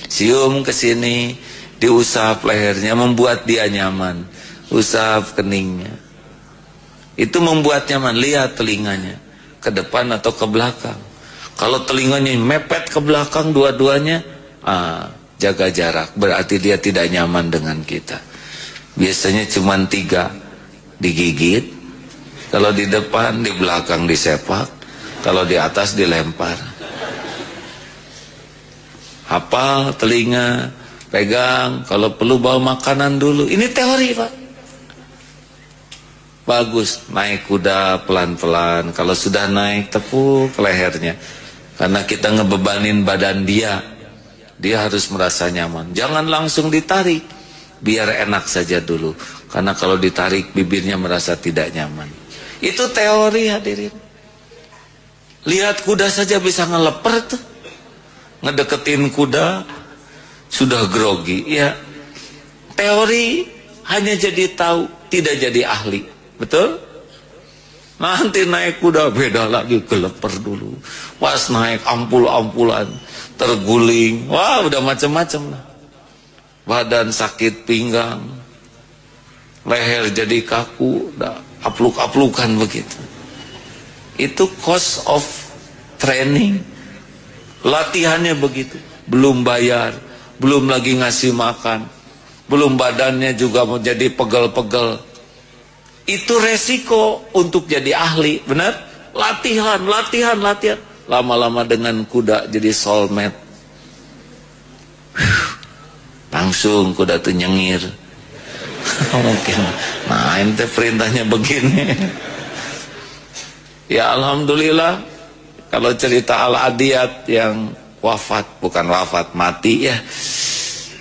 Cium ke sini, diusap lehernya, membuat dia nyaman. Usap keningnya. Itu membuat nyaman. Lihat telinganya, ke depan atau ke belakang. Kalau telinganya mepet ke belakang dua-duanya, jaga jarak, berarti dia tidak nyaman dengan kita. Biasanya cuma 3, digigit. Kalau di depan, di belakang disepak. Kalau di atas dilempar. Hafal telinga, pegang. Kalau perlu bawa makanan dulu. Ini teori, Pak. Bagus, naik kuda pelan-pelan. Kalau sudah naik, tepuk lehernya. Karena kita ngebebanin badan dia. Dia harus merasa nyaman. Jangan langsung ditarik. Biar enak saja dulu. Karena kalau ditarik, bibirnya merasa tidak nyaman. Itu teori, hadirin. Lihat kuda saja bisa ngeleper tuh. Ngedeketin kuda, sudah grogi. Ya, teori hanya jadi tahu, tidak jadi ahli. Betul? Nanti naik kuda beda lagi, geleper dulu. Pas naik ampul-ampulan, terguling. Wah, udah macam-macam lah. Badan sakit pinggang, leher jadi kaku, udah apluk-aplukan begitu. Itu cost of training. Latihannya begitu. Belum bayar, belum lagi ngasih makan, belum badannya juga mau jadi pegel-pegel. Itu resiko untuk jadi ahli, benar? Latihan. Lama-lama dengan kuda jadi soulmate. Langsung kuda tuh nyengir. Mungkin, nah ini perintahnya begini. Ya alhamdulillah, kalau cerita Al-Adiyat yang wafat, bukan wafat, mati ya,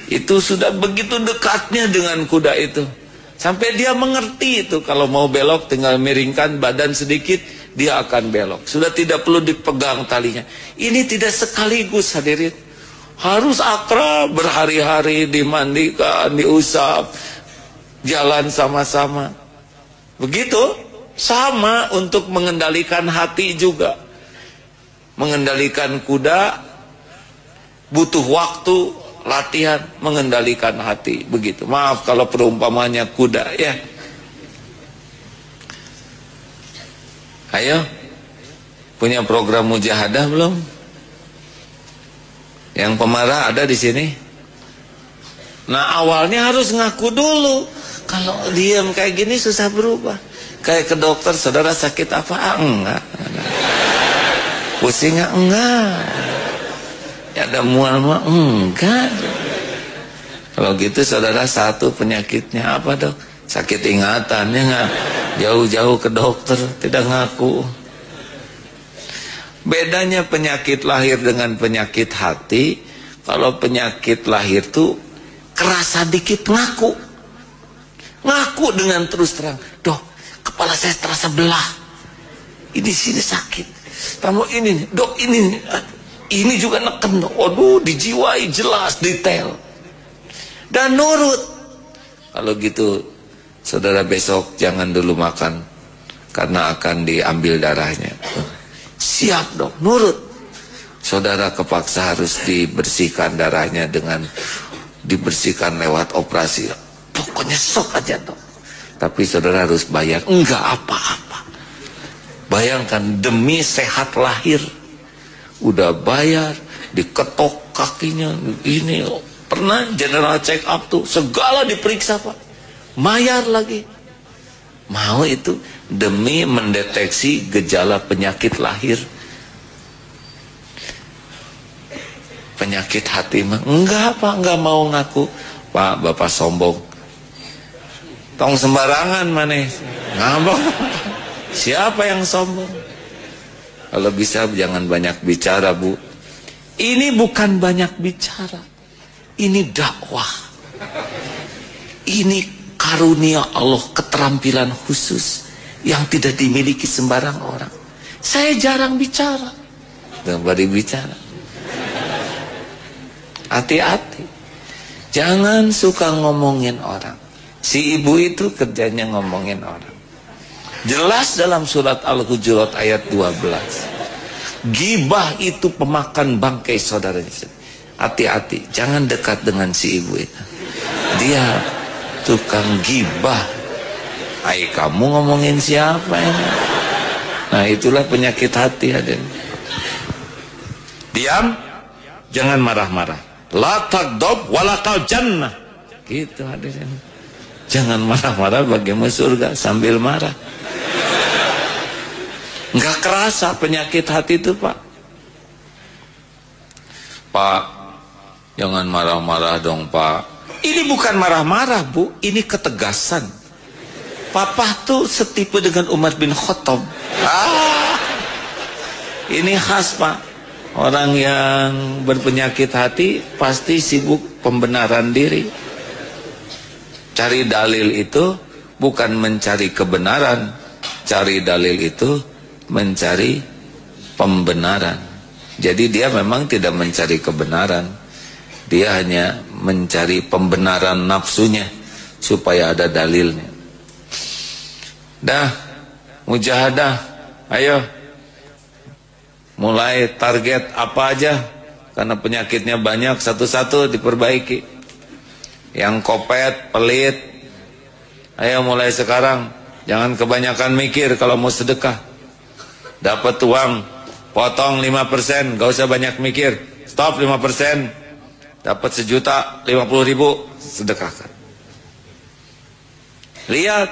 itu sudah begitu dekatnya dengan kuda itu. Sampai dia mengerti itu, kalau mau belok tinggal miringkan badan sedikit, dia akan belok. Sudah tidak perlu dipegang talinya. Ini tidak sekaligus, hadirin. Harus akrab, berhari-hari dimandikan, diusap, jalan sama-sama. Begitu, sama untuk mengendalikan hati juga. Mengendalikan kuda, butuh waktu, latihan mengendalikan hati, begitu. Maaf kalau perumpamannya kuda ya. Ayo, punya program mujahadah belum? Yang pemarah ada di sini. Nah awalnya harus ngaku dulu. Kalau diam kayak gini susah berubah. Kayak ke dokter, saudara sakit apa? Ah, enggak. Pusing enggak. Ya ada mual-mual enggak. Kalau gitu saudara satu penyakitnya apa dok? Sakit ingatan ya enggak? Jauh-jauh ke dokter tidak ngaku. Bedanya penyakit lahir dengan penyakit hati, kalau penyakit lahir tuh kerasa dikit ngaku. Ngaku dengan terus terang, dok kepala saya terasa belah, ini sini sakit, tambah ini dok ini juga neken, waduh dijiwai jelas detail dan nurut. Kalau gitu saudara besok jangan dulu makan karena akan diambil darahnya. Siap dok, nurut. Saudara kepaksa harus dibersihkan darahnya dengan dibersihkan lewat operasi. Pokoknya sok aja dok. Tapi saudara harus bayar. Enggak apa-apa. Bayangkan demi sehat lahir. Udah bayar, diketok kakinya. Ini pernah general check up tuh. Segala diperiksa pak. Bayar lagi. Mau itu demi mendeteksi gejala penyakit lahir. Penyakit hati mah enggak pak, enggak mau ngaku. Pak, bapak sombong. Tong sembarangan maneh. Ngambek. Siapa yang sombong? Kalau bisa jangan banyak bicara bu. Ini bukan banyak bicara. Ini dakwah. Ini karunia Allah, keterampilan khusus yang tidak dimiliki sembarang orang. Saya jarang bicara. Jangan bicara. Hati-hati. Jangan suka ngomongin orang. Si ibu itu kerjanya ngomongin orang. Jelas dalam surat Al-Hujurat ayat 12. Gibah itu pemakan bangkai saudaranya. Hati-hati, jangan dekat dengan si ibu itu. Dia tukang gibah. Hai, kamu ngomongin siapa ini? Nah, itulah penyakit hati hadirin. Diam, jangan marah-marah. La taghdab walakal jannah. Gitu hadirin. Jangan marah-marah bagaimana surga sambil marah. Enggak kerasa penyakit hati itu, Pak. Pak, jangan marah-marah dong, Pak. Ini bukan marah-marah, Bu. Ini ketegasan. papa tuh setipe dengan Umar bin Khattab. Ini khas Pak. Orang yang berpenyakit hati pasti sibuk pembenaran diri. Cari dalil itu bukan mencari kebenaran. Cari dalil itu mencari pembenaran. Jadi dia memang tidak mencari kebenaran. Dia hanya mencari pembenaran nafsunya supaya ada dalilnya. Dah, mujahadah. Ayo. Mulai target apa aja, karena penyakitnya banyak, satu-satu diperbaiki. Yang kopet, pelit, ayo mulai sekarang. Jangan kebanyakan mikir kalau mau sedekah. Dapat uang, potong 5%, gak usah banyak mikir. Stop 5%. Dapat 1.050.000, sedekahkan. Lihat,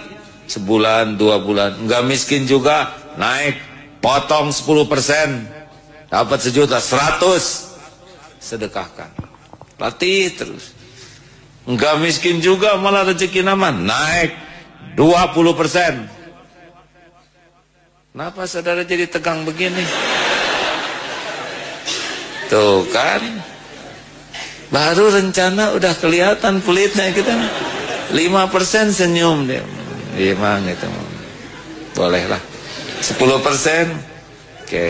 sebulan, 2 bulan, enggak miskin juga, naik. Potong 10%, dapat 1.100.000, sedekahkan. Latih terus. Enggak miskin juga, malah rezeki nama naik 20%. Kenapa saudara jadi tegang begini? Tuh kan, baru rencana udah kelihatan pelitnya kita. 5% senyum dia. Gimana itu? Bolehlah. 10%, oke.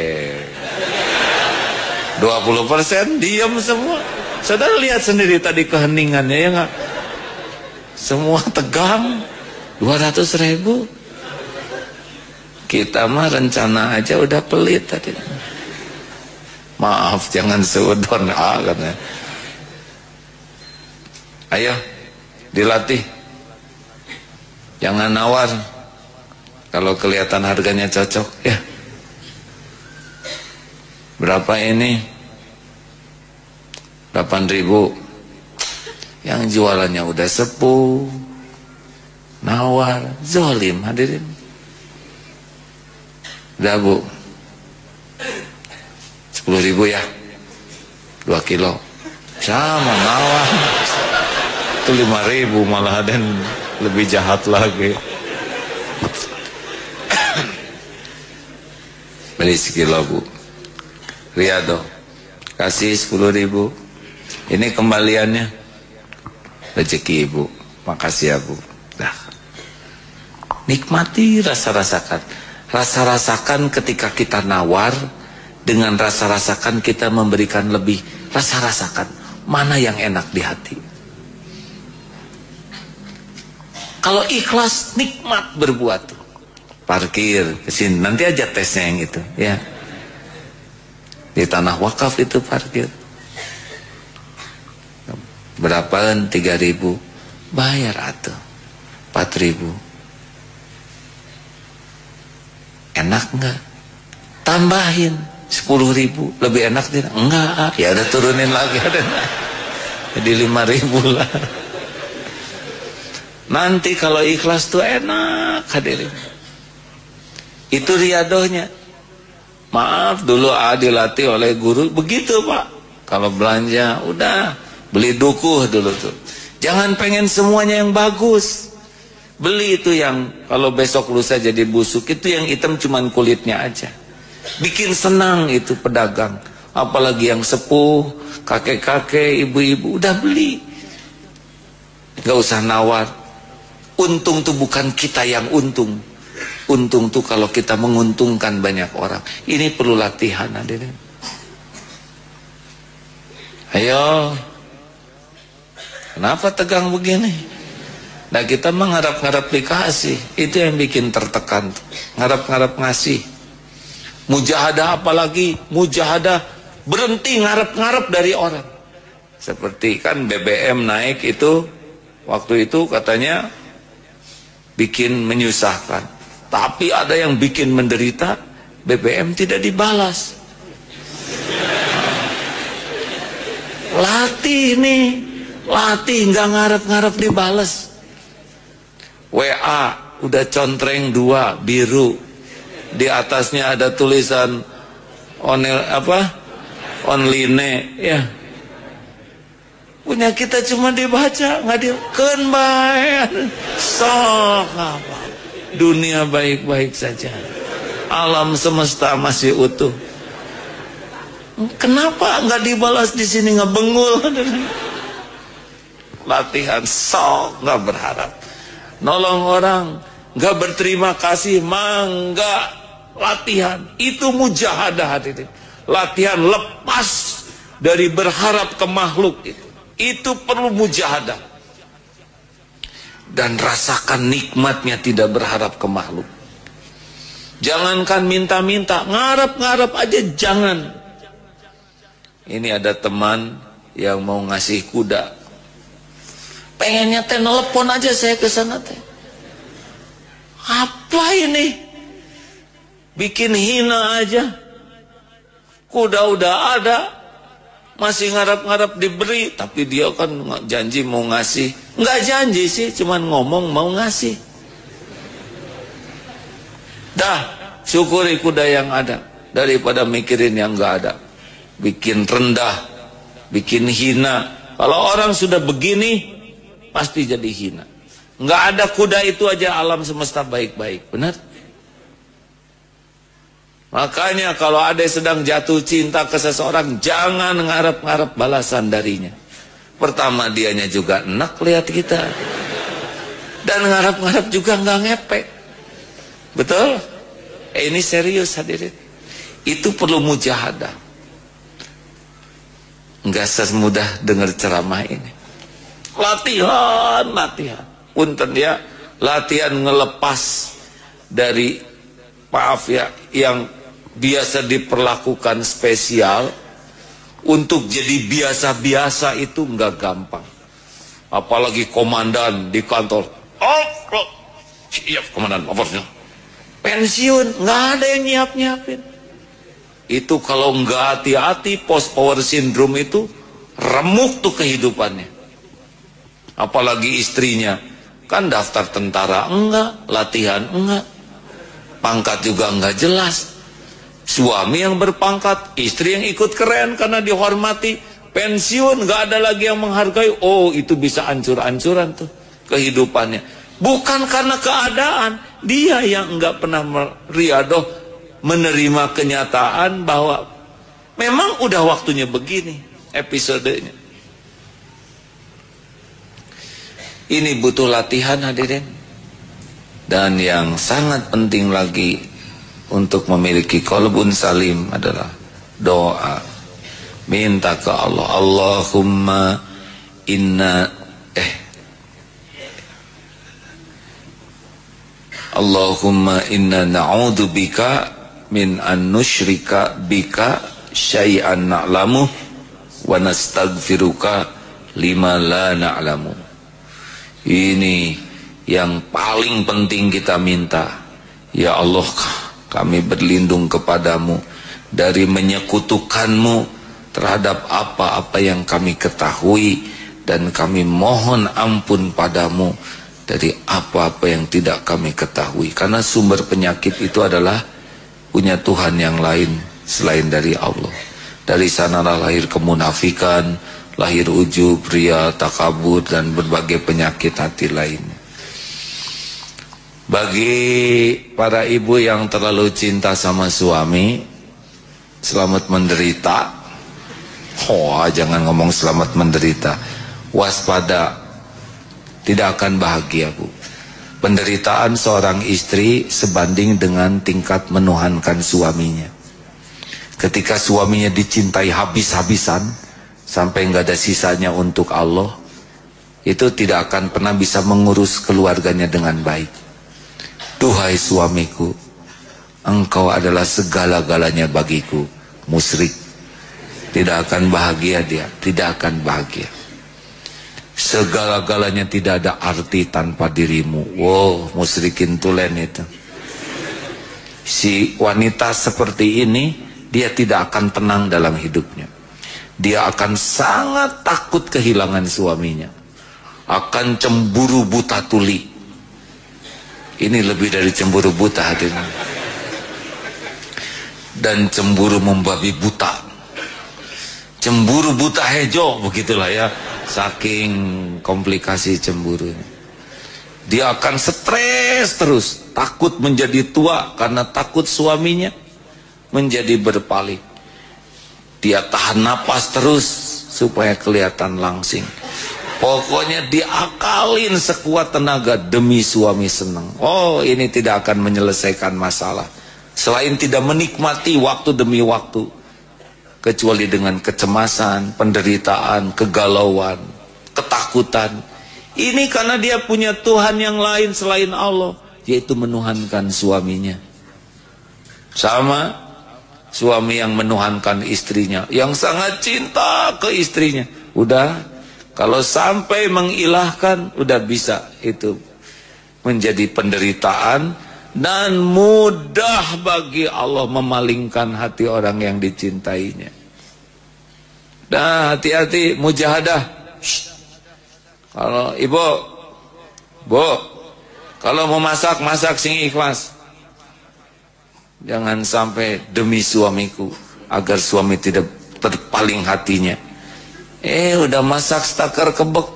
20% diam semua. Saudara lihat sendiri tadi keheningannya, ya nggak? Semua tegang. 200.000. Kita mah rencana aja udah pelit tadi. Maaf, jangan seudon katanya. Ayo, dilatih. Jangan nawar. Kalau kelihatan harganya cocok, ya. Berapa ini? 8.000. Yang jualannya udah sepuh, nawar, zolim hadirin. Udah Bu, 10.000 ya, 2 kilo. Sama nawar. Itu 5.000 malah, dan lebih jahat lagi. Beli sekilo Bu. Riyadho, kasih 10.000. Ini kembaliannya, rezeki Ibu. Makasih ya Bu. Dah. Nikmati, rasa-rasakan. Rasa-rasakan ketika kita nawar, dengan rasa-rasakan kita memberikan lebih. Rasa-rasakan mana yang enak di hati. Kalau ikhlas, nikmat berbuat. Parkir kesini, nanti aja tesnya yang itu, ya. Di tanah wakaf itu parkir. Berapa? 3.000. Bayar atau 4.000. Enak enggak? Tambahin 10.000. Lebih enak tidak? Enggak. Ya udah turunin lagi. Jadi 5.000 lah. Nanti kalau ikhlas tuh enak hadirin. Itu riadohnya. Maaf, dulu dilatih oleh guru begitu Pak. Kalau belanja udah beli dukuh dulu tuh. Jangan pengen semuanya yang bagus. Beli itu yang kalau besok lusa jadi busuk, itu yang hitam cuman kulitnya aja. Bikin senang itu pedagang. Apalagi yang sepuh, kakek-kakek, ibu-ibu udah beli. Gak usah nawar. Untung tuh bukan kita yang untung. Untung tuh kalau kita menguntungkan banyak orang. Ini perlu latihan hadirin. Ayo. Kenapa tegang begini? Nah kita mengharap-harap dikasih. Itu yang bikin tertekan. Ngarap-ngarap ngasih. Mujahadah apalagi. Mujahadah berhenti ngarap-ngarap dari orang. Seperti kan BBM naik itu. Waktu itu katanya bikin menyusahkan. Tapi ada yang bikin menderita, BBM tidak dibalas. Latih nih, latih nggak ngarep-ngarep dibalas. WA udah contreng 2 biru, di atasnya ada tulisan online, ya. Punya kita cuma dibaca, nggak di kenbayan sok apa. dunia baik-baik saja, alam semesta masih utuh. Kenapa nggak dibalas di sini, ngebengul? Latihan sok nggak berharap, nolong orang nggak berterima kasih, mangga. Latihan itu mujahadah, hadirin. Latihan lepas dari berharap ke makhluk itu perlu mujahadah. Dan rasakan nikmatnya tidak berharap ke makhluk. Jangankan minta-minta, ngarep-ngarep aja jangan. Ini ada teman yang mau ngasih kuda, pengennya teh nelpon aja saya ke sana teh. Apa ini? Bikin hina aja. Kuda udah ada, masih ngarap-ngarap diberi, tapi dia kan janji mau ngasih. Nggak janji sih, cuman ngomong mau ngasih. Dah, syukuri kuda yang ada daripada mikirin yang nggak ada. Bikin rendah, bikin hina. Kalau orang sudah begini, pasti jadi hina. Nggak ada kuda itu aja alam semesta baik-baik, benar? Makanya kalau ada sedang jatuh cinta ke seseorang, jangan ngarep-ngarep balasan darinya. Pertama dianya juga enak lihat kita, dan ngarep-ngarep juga nggak ngepek. Betul? Ini serius hadirin. Itu perlu mujahadah. Nggak semudah dengar ceramah ini. Latihan, latihan. Punten ya, latihan ngelepas dari, maaf ya, yang biasa diperlakukan spesial untuk jadi biasa-biasa itu nggak gampang. Apalagi komandan di kantor. Oh, siap komandan, apa? Pensiun, nggak ada yang nyiap-nyiapin. Itu kalau nggak hati-hati, post power syndrome itu remuk tuh kehidupannya. Apalagi istrinya, kan daftar tentara enggak, latihan enggak, pangkat juga enggak jelas. Suami yang berpangkat, istri yang ikut keren karena dihormati, pensiun nggak ada lagi yang menghargai. Oh, itu bisa ancur-ancuran tuh kehidupannya. Bukan karena keadaan, dia yang enggak pernah riadoh menerima kenyataan bahwa memang udah waktunya begini episodenya. Ini butuh latihan hadirin. Dan yang sangat penting lagi untuk memiliki qalbun salim adalah doa. Minta ke Allah, Allahumma inna Allahumma inna na'udzubika min an nusyrika bika syai'an na'lamu wa nastaghfiruka lima la na'lamu. Ini yang paling penting kita minta. Ya Allah, kami berlindung kepadamu dari menyekutukanmu terhadap apa-apa yang kami ketahui, dan kami mohon ampun padamu dari apa-apa yang tidak kami ketahui. Karena sumber penyakit itu adalah punya Tuhan yang lain selain dari Allah. Dari sanalah lahir kemunafikan, lahir ujub, ria, takabur, dan berbagai penyakit hati lainnya. Bagi para ibu yang terlalu cinta sama suami, selamat menderita. Oh, jangan ngomong selamat menderita. Waspada, tidak akan bahagia, Bu. Penderitaan seorang istri sebanding dengan tingkat menuhankan suaminya. Ketika suaminya dicintai habis-habisan sampai nggak ada sisanya untuk Allah, itu tidak akan pernah bisa mengurus keluarganya dengan baik. Duhai suamiku, engkau adalah segala-galanya bagiku. Musyrik, tidak akan bahagia dia, tidak akan bahagia. Segala-galanya tidak ada arti tanpa dirimu. Wow, musyrikin tulen itu. Si wanita seperti ini, dia tidak akan tenang dalam hidupnya. Dia akan sangat takut kehilangan suaminya. Akan cemburu buta tuli. Ini lebih dari cemburu buta hadirin. Dan cemburu membabi buta. Cemburu buta hejo, begitulah ya. Saking komplikasi cemburunya. Dia akan stres terus. takut menjadi tua karena takut suaminya menjadi berpaling. Dia tahan napas terus supaya kelihatan langsing. Pokoknya diakalin sekuat tenaga demi suami senang. Oh, ini tidak akan menyelesaikan masalah. Selain tidak menikmati waktu demi waktu, kecuali dengan kecemasan, penderitaan, kegalauan, ketakutan. Ini karena dia punya Tuhan yang lain selain Allah, yaitu menuhankan suaminya. Sama suami yang menuhankan istrinya, yang sangat cinta ke istrinya. Udah, kalau sampai mengilahkan, udah bisa itu menjadi penderitaan dan mudah bagi Allah memalingkan hati orang yang dicintainya. Nah, hati-hati mujahadah. Kalau ibu, bu, kalau mau masak, masak sing ikhlas. Jangan sampai demi suamiku, agar suami tidak terpaling hatinya. Udah masak stakar kebek,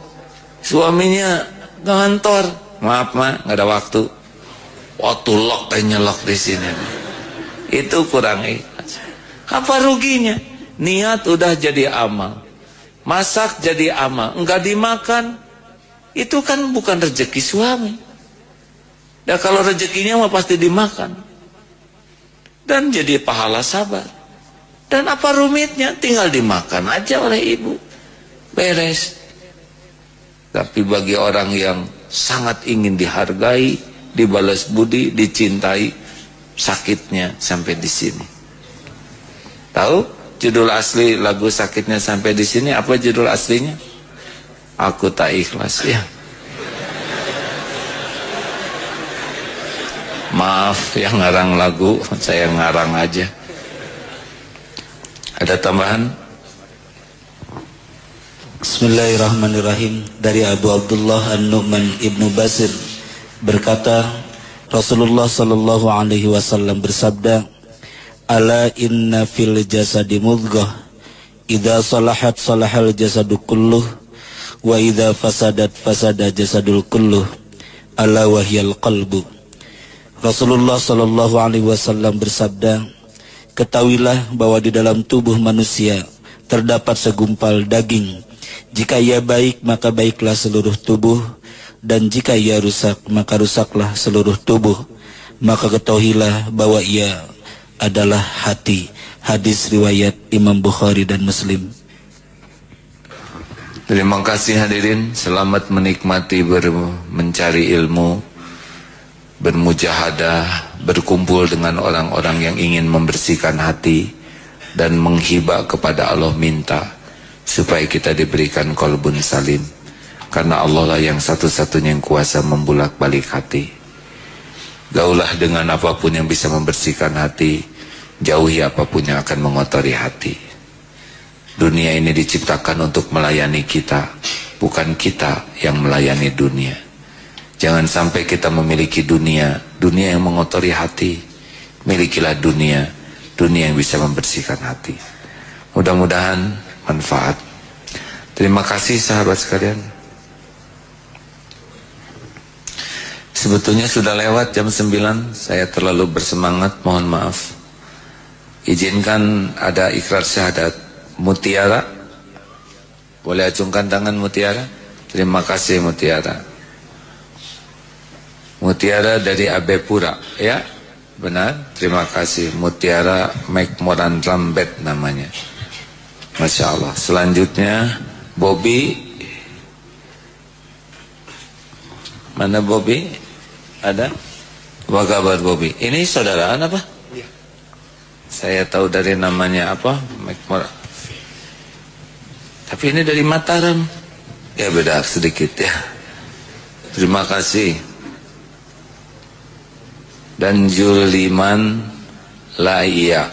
suaminya ngantor. Maaf ma, nggak ada waktu. Waktu lok dan nyelok di sini. Itu kurang ikhlas. Apa ruginya? Niat udah jadi amal, masak jadi amal, enggak dimakan, itu kan bukan rezeki suami. Dan kalau rezekinya mah pasti dimakan. Dan jadi pahala sabar. Dan apa rumitnya? Tinggal dimakan aja oleh ibu. Beres. Tapi bagi orang yang sangat ingin dihargai, dibalas budi, dicintai, sakitnya sampai di sini. Tahu judul asli lagu Sakitnya Sampai di Sini? Apa judul aslinya? Aku Tak Ikhlas, ya. Maaf yang ngarang lagu, saya ngarang aja. Ada tambahan? Bismillahirrahmanirrahim. Dari Abu Abdullah An-Nu'man Ibnu Basir berkata, Rasulullah sallallahu alaihi wasallam bersabda, Ala inna fil jasadi mudghah, idza salahat salahal jasadu kulluh, wa idza fasadat fasada jasadul kulluh, ala wahyal qalbu. Rasulullah sallallahu alaihi wasallam bersabda, ketahuilah bahwa di dalam tubuh manusia terdapat segumpal daging. Jika ia baik, maka baiklah seluruh tubuh, dan jika ia rusak, maka rusaklah seluruh tubuh. Maka ketahuilah bahwa ia adalah hati. Hadis riwayat Imam Bukhari dan Muslim. Terima kasih hadirin, selamat menikmati mencari ilmu, bermujahadah, berkumpul dengan orang-orang yang ingin membersihkan hati dan menghibah kepada Allah, minta supaya kita diberikan qalbun salim, karena Allah lah yang satu-satunya yang kuasa membulak-balik hati. Gaulah dengan apapun yang bisa membersihkan hati, jauhi apapun yang akan mengotori hati. Dunia ini diciptakan untuk melayani kita, bukan kita yang melayani dunia. Jangan sampai kita memiliki dunia yang mengotori hati. Milikilah dunia yang bisa membersihkan hati. Mudah-mudahan manfaat. Terima kasih sahabat sekalian. Sebetulnya sudah lewat jam 9, saya terlalu bersemangat, mohon maaf. Izinkan ada ikrar syahadat. Mutiara, boleh acungkan tangan Mutiara. Terima kasih Mutiara. Mutiara dari Abepura, ya benar, terima kasih. Mutiara Mekmoran Rambet namanya, Masya Allah. Selanjutnya Bobby. Mana Bobby? Ada? Apa kabar Bobby? Ini saudaraan apa? Iya. Saya tahu dari namanya apa, Mekmoran. Tapi ini dari Mataram. Ya beda sedikit ya. Terima kasih. Dan Juliman Laia.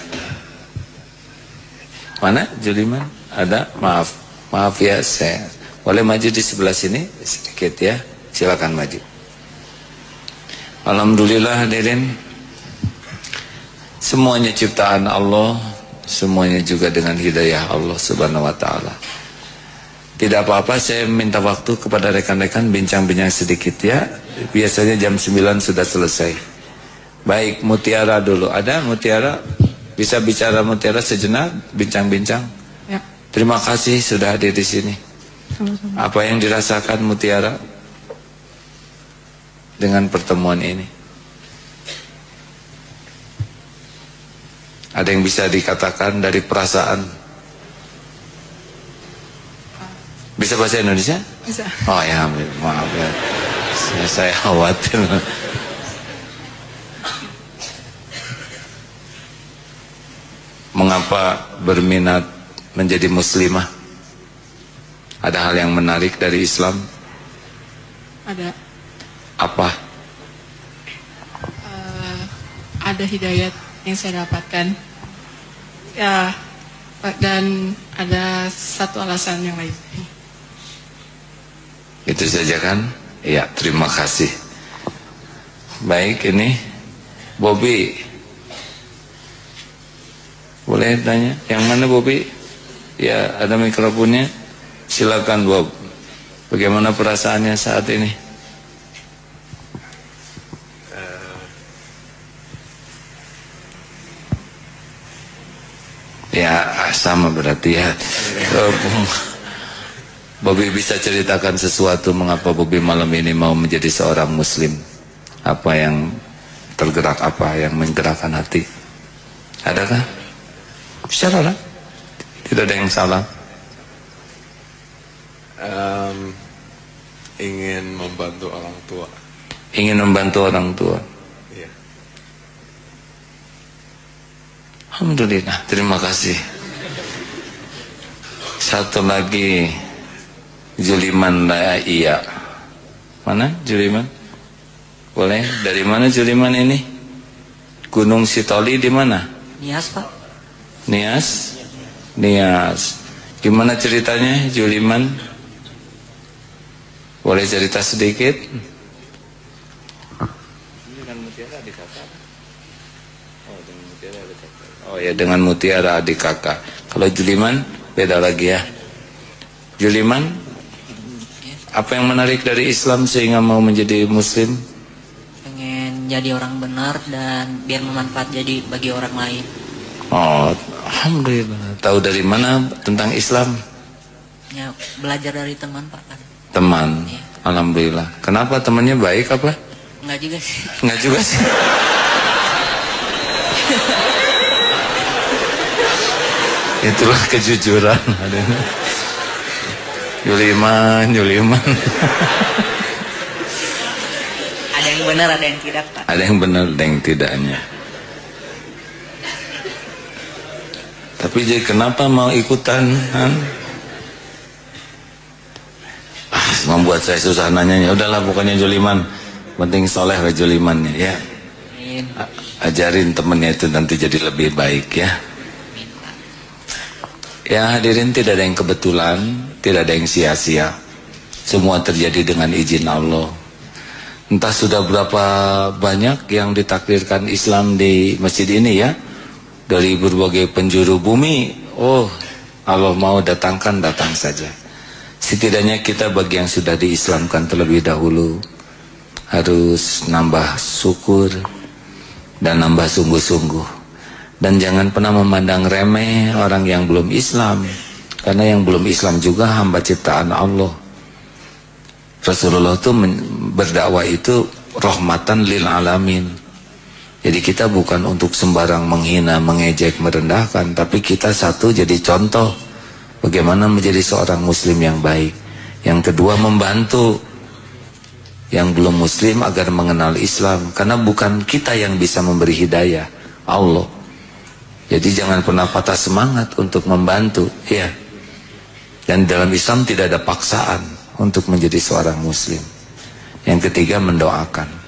Mana Juliman? Ada? Maaf ya, saya boleh maju di sebelah sini sedikit ya. Silakan maju. Alhamdulillah hadirin, semuanya ciptaan Allah, semuanya juga dengan hidayah Allah Subhanahu wa taala. Tidak apa-apa, saya minta waktu kepada rekan-rekan bincang-bincang sedikit ya. Biasanya jam 9 sudah selesai. Baik, Mutiara dulu. Ada Mutiara? Bisa bicara Mutiara sejenak, bincang-bincang? Ya. Terima kasih sudah hadir di sini. Sama-sama. Apa yang dirasakan Mutiara dengan pertemuan ini? Ada yang bisa dikatakan dari perasaan? Bisa bahasa Indonesia? Bisa. Oh ya, maaf ya. Saya khawatir. Mengapa berminat menjadi muslimah? Ada hal yang menarik dari Islam? Ada. Apa? Ada hidayat yang saya dapatkan. Ya, dan ada satu alasan yang lain. Itu saja kan? Ya, terima kasih. Baik, ini Bobby. Boleh tanya? Yang mana Bobby? Ya, ada mikrofonnya. Silakan Bob. Bagaimana perasaannya saat ini? Ya, sama berarti ya. Bobby bisa ceritakan sesuatu mengapa Bobby malam ini mau menjadi seorang muslim? Apa yang tergerak, apa yang menggerakkan hati? Adakah? Bicara lah. Tidak ada yang salah. Ingin membantu orang tua. Ingin membantu orang tua. Iya. Alhamdulillah, terima kasih. Satu lagi, Juliman lah, iya. Mana Juliman? Boleh? Dari mana Juliman ini? Gunung Sitoli di mana? Nias, Pak. Nias? Nias. Gimana ceritanya Juliman? Boleh cerita sedikit? Oh ya, dengan Mutiara adik kakak. Kalau Juliman beda lagi ya. Juliman, apa yang menarik dari Islam sehingga mau menjadi muslim? Pengen jadi orang benar dan biar bermanfaat jadi bagi orang lain. Oh, alhamdulillah. Tahu dari mana tentang Islam? Ya, belajar dari teman, Pak. Teman. Ya. Alhamdulillah. Kenapa temannya baik apa? Enggak juga sih. Enggak juga sih. Itulah kejujuran. Juliman. Ada yang benar, ada yang tidak, Pak. Ada yang benar, ada yang tidaknya. Tapi jadi kenapa mau ikutan? Membuat saya susah nanyanya. Udahlah pokoknya Juliman. Penting soleh lah Julimannya ya. Amin. Ajarin temennya itu nanti jadi lebih baik ya. Ya hadirin, tidak ada yang kebetulan, tidak ada yang sia-sia. Semua terjadi dengan izin Allah. Entah sudah berapa banyak yang ditakdirkan Islam di masjid ini ya. Dari berbagai penjuru bumi. Oh, Allah mau datangkan, datang saja. Setidaknya kita bagi yang sudah diislamkan terlebih dahulu harus nambah syukur dan nambah sungguh-sungguh. Dan jangan pernah memandang remeh orang yang belum Islam. Karena yang belum Islam juga hamba ciptaan Allah. Rasulullah itu berdakwah itu rahmatan lil alamin. Jadi kita bukan untuk sembarang menghina, mengejek, merendahkan. Tapi kita satu jadi contoh bagaimana menjadi seorang muslim yang baik. Yang kedua membantu yang belum muslim agar mengenal Islam. Karena bukan kita yang bisa memberi hidayah, Allah. Jadi jangan pernah patah semangat untuk membantu ya. Dan dalam Islam tidak ada paksaan untuk menjadi seorang muslim. Yang ketiga mendoakan.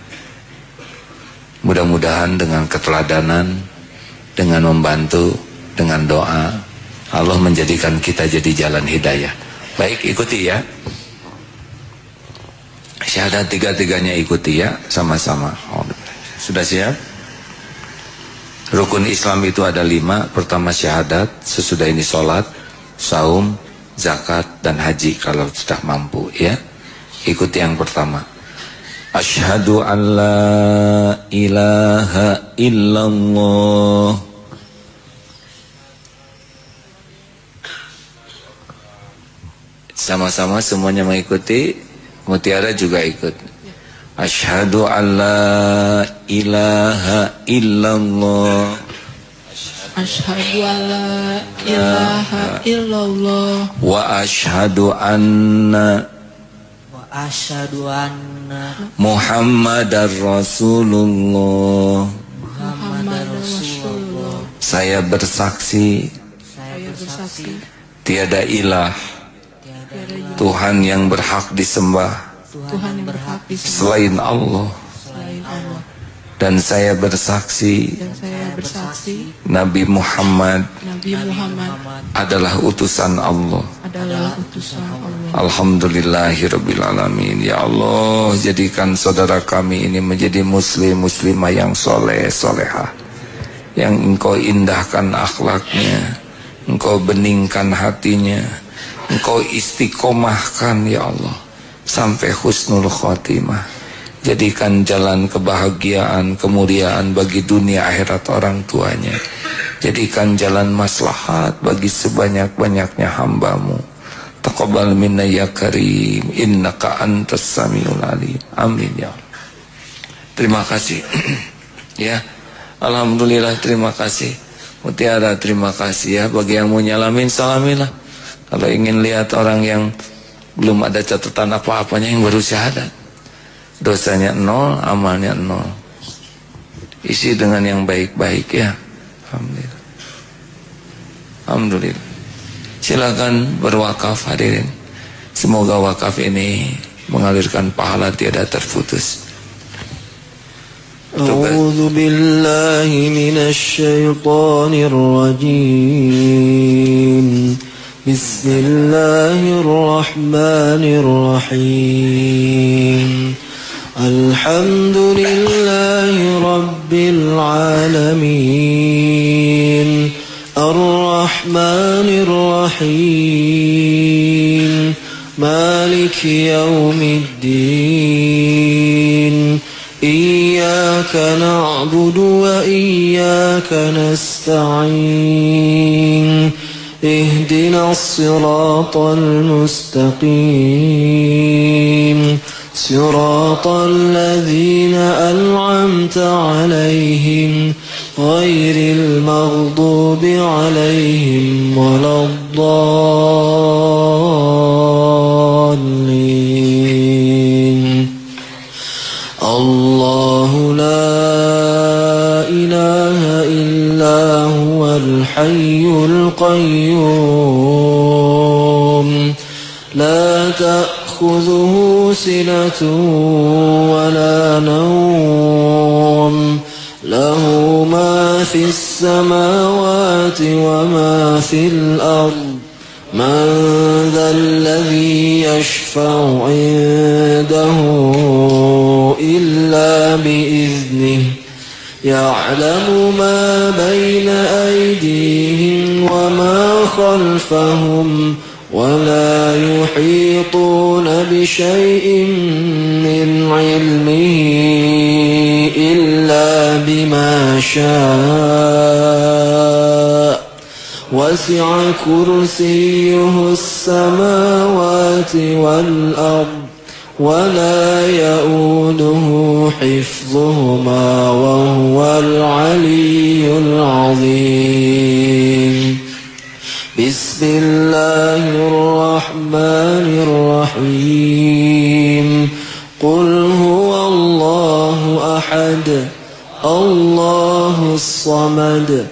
Mudah-mudahan dengan keteladanan, dengan membantu, dengan doa, Allah menjadikan kita jadi jalan hidayah. Baik, ikuti ya. Syahadat tiga-tiganya ikuti ya, sama-sama. Sudah siap? Rukun Islam itu ada 5. Pertama syahadat, sesudah ini sholat, saum, zakat, dan haji kalau sudah mampu ya. Ikuti yang pertama. Asyhadu an la ilaha illallah. Sama-sama semuanya mengikuti. Mutiara juga ikut. Asyhadu alla ilaha illallah. Asyhadu alla ilaha illallah. Wa asyhadu anna Muhammadar Rasulullah. Saya bersaksi tiada ilah Tuhan yang berhak disembah selain Allah. Dan saya bersaksi Nabi Muhammad adalah utusan Allah. Alhamdulillahirabbil alamin. Ya Allah, jadikan saudara kami ini menjadi muslim muslimah yang soleh solehah, yang Engkau indahkan akhlaknya, Engkau beningkan hatinya, Engkau istiqomahkan ya Allah sampai husnul khotimah. Jadikan jalan kebahagiaan, kemuliaan bagi dunia akhirat orang tuanya. Jadikan jalan maslahat bagi sebanyak-banyaknya hamba-Mu. Taqabbal minna ya karim, innaka antas samiul alim. Amin ya Allah. Terima kasih. Ya, alhamdulillah, terima kasih. Mutiara, terima kasih ya. Bagi yang mau nyalamin, salamilah. Kalau ingin lihat orang yang belum ada catatan apa-apanya, yang baru syahadat, dosanya 0, amalnya 0. Isi dengan yang baik-baik ya. Alhamdulillah. Alhamdulillah. Silakan berwakaf hadirin. Semoga wakaf ini mengalirkan pahala tiada terputus. A'udzu billahi minasy syaithanir rajim. Bismillahirrahmanirrahim. Alhamdulillahi rabbil alamin. Ar-Rahmanir Rahim. Maliki yaumiddin. Iyyaka na'budu wa iyyaka nasta'in. اهدنا الصراط المستقيم صراط الذين أنعمت عليهم غير المغضوب عليهم ولا الضالين. الله لا إله إلا هو الحي القيوم لا تأخذه سنة ولا نوم له ما في السماوات وما في الأرض من ذا الذي يشفع عنده إلا بإذنه يعلم ما بين أيديهم وما خلفهم ولا يحيطون بشيء من علمه إلا بما شاء وسع كرسيه السماوات والأرض ولا يؤوده حفظهما وهو العلي العظيم. بسم الله الرحمن الرحيم. قل هو الله أحد الله الصمد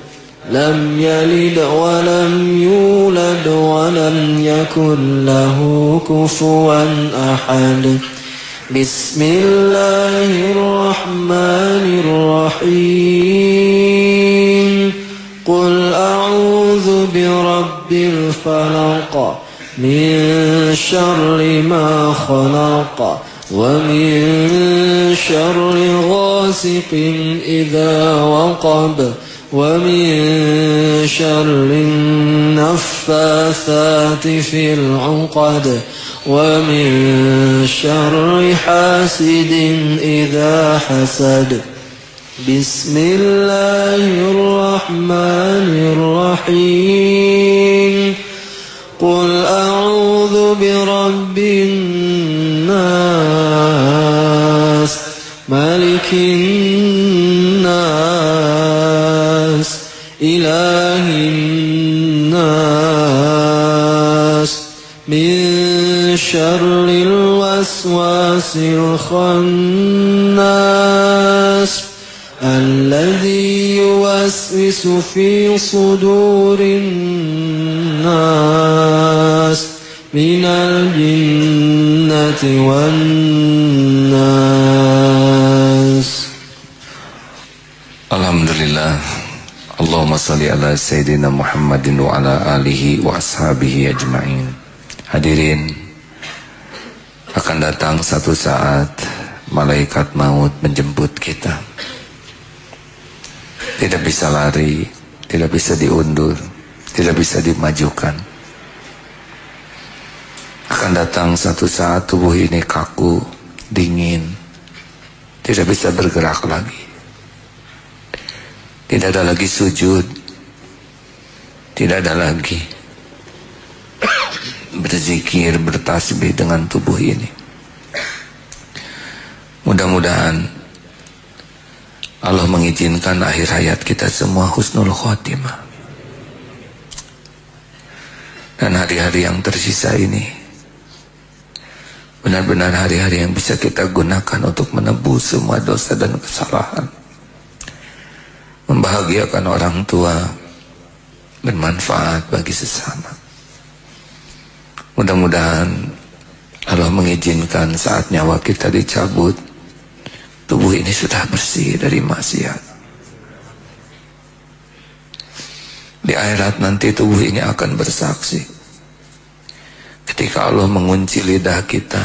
لم يلد ولم يولد ولم يكن له كفوا أحد. بسم الله الرحمن الرحيم. قل أعوذ برب الفلق من شر ما خلق ومن شر غاسق إذا وقب ومن شر النفاثات في العقد ومن شر حاسد إذا حسد. Bismillahirrahmanirrahim. Qul a'udzu birabbin nas, malikin nas, ilahin nas, min syarril waswasil khannas, alladzi yuwaswisu fi sudurin nas, minal jinnati wan nas. Alhamdulillah. Allahumma salli ala Sayyidina Muhammadin wa ala alihi wa ashabihi ajma'in. Hadirin, akan datang satu saat malaikat maut menjemput kita. Tidak bisa lari, tidak bisa diundur, tidak bisa dimajukan. Akan datang satu saat tubuh ini kaku, dingin, tidak bisa bergerak lagi. Tidak ada lagi sujud, tidak ada lagi berzikir, bertasbih dengan tubuh ini. Mudah-mudahan Allah mengizinkan akhir hayat kita semua husnul khotimah. Dan hari-hari yang tersisa ini benar-benar hari-hari yang bisa kita gunakan untuk menebus semua dosa dan kesalahan, membahagiakan orang tua, bermanfaat bagi sesama. Mudah-mudahan Allah mengizinkan saat nyawa kita dicabut, tubuh ini sudah bersih dari maksiat. Di akhirat nanti tubuh ini akan bersaksi. Ketika Allah mengunci lidah kita,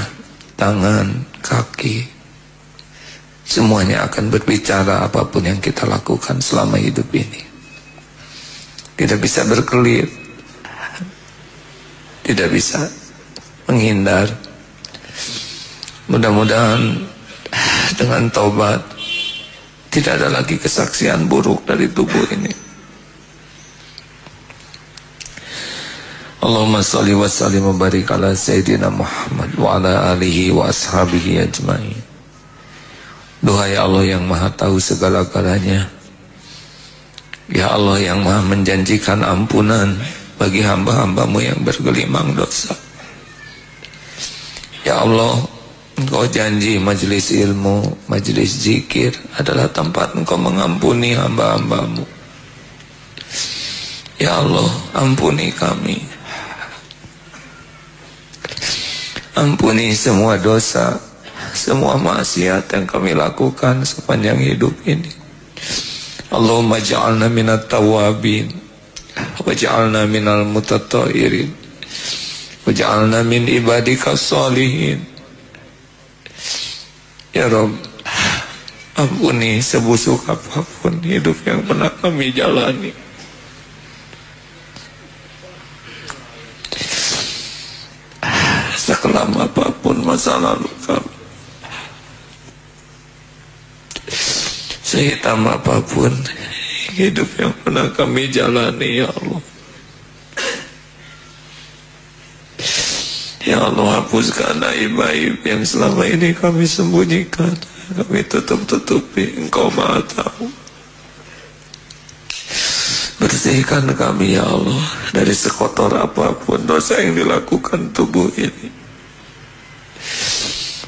tangan, kaki, semuanya akan berbicara apapun yang kita lakukan selama hidup ini. Tidak bisa berkelit, tidak bisa menghindar. Mudah-mudahan dengan taubat tidak ada lagi kesaksian buruk dari tubuh ini. Allahumma salli wa sallim wa barik ala Sayyidina Muhammad wa ala alihi wa ashabihi ajma'in. Duhai Allah yang maha tahu segala-galanya, ya Allah yang maha menjanjikan ampunan bagi hamba-hambamu yang bergelimang dosa. Ya Allah, Engkau janji majelis ilmu, majelis zikir adalah tempat Engkau mengampuni hamba-hambamu. Ya Allah, ampuni kami. Ampuni semua dosa, semua maksiat yang kami lakukan sepanjang hidup ini. Allahumma ja'alna minat tawabin, wa ja'alna minal mutatairin, wa ja'alna min ibadika salihin. Ya Rabb, ampuni sebusuk apapun hidup yang pernah kami jalani. Sekelam apapun masa lalu kami, sehitam apapun hidup yang pernah kami jalani, ya Allah. Ya Allah, hapuskan aib-aib yang selama ini kami sembunyikan, kami tutup-tutupi. Engkau maha tahu. Bersihkan kami, ya Allah, dari sekotor apapun dosa yang dilakukan tubuh ini.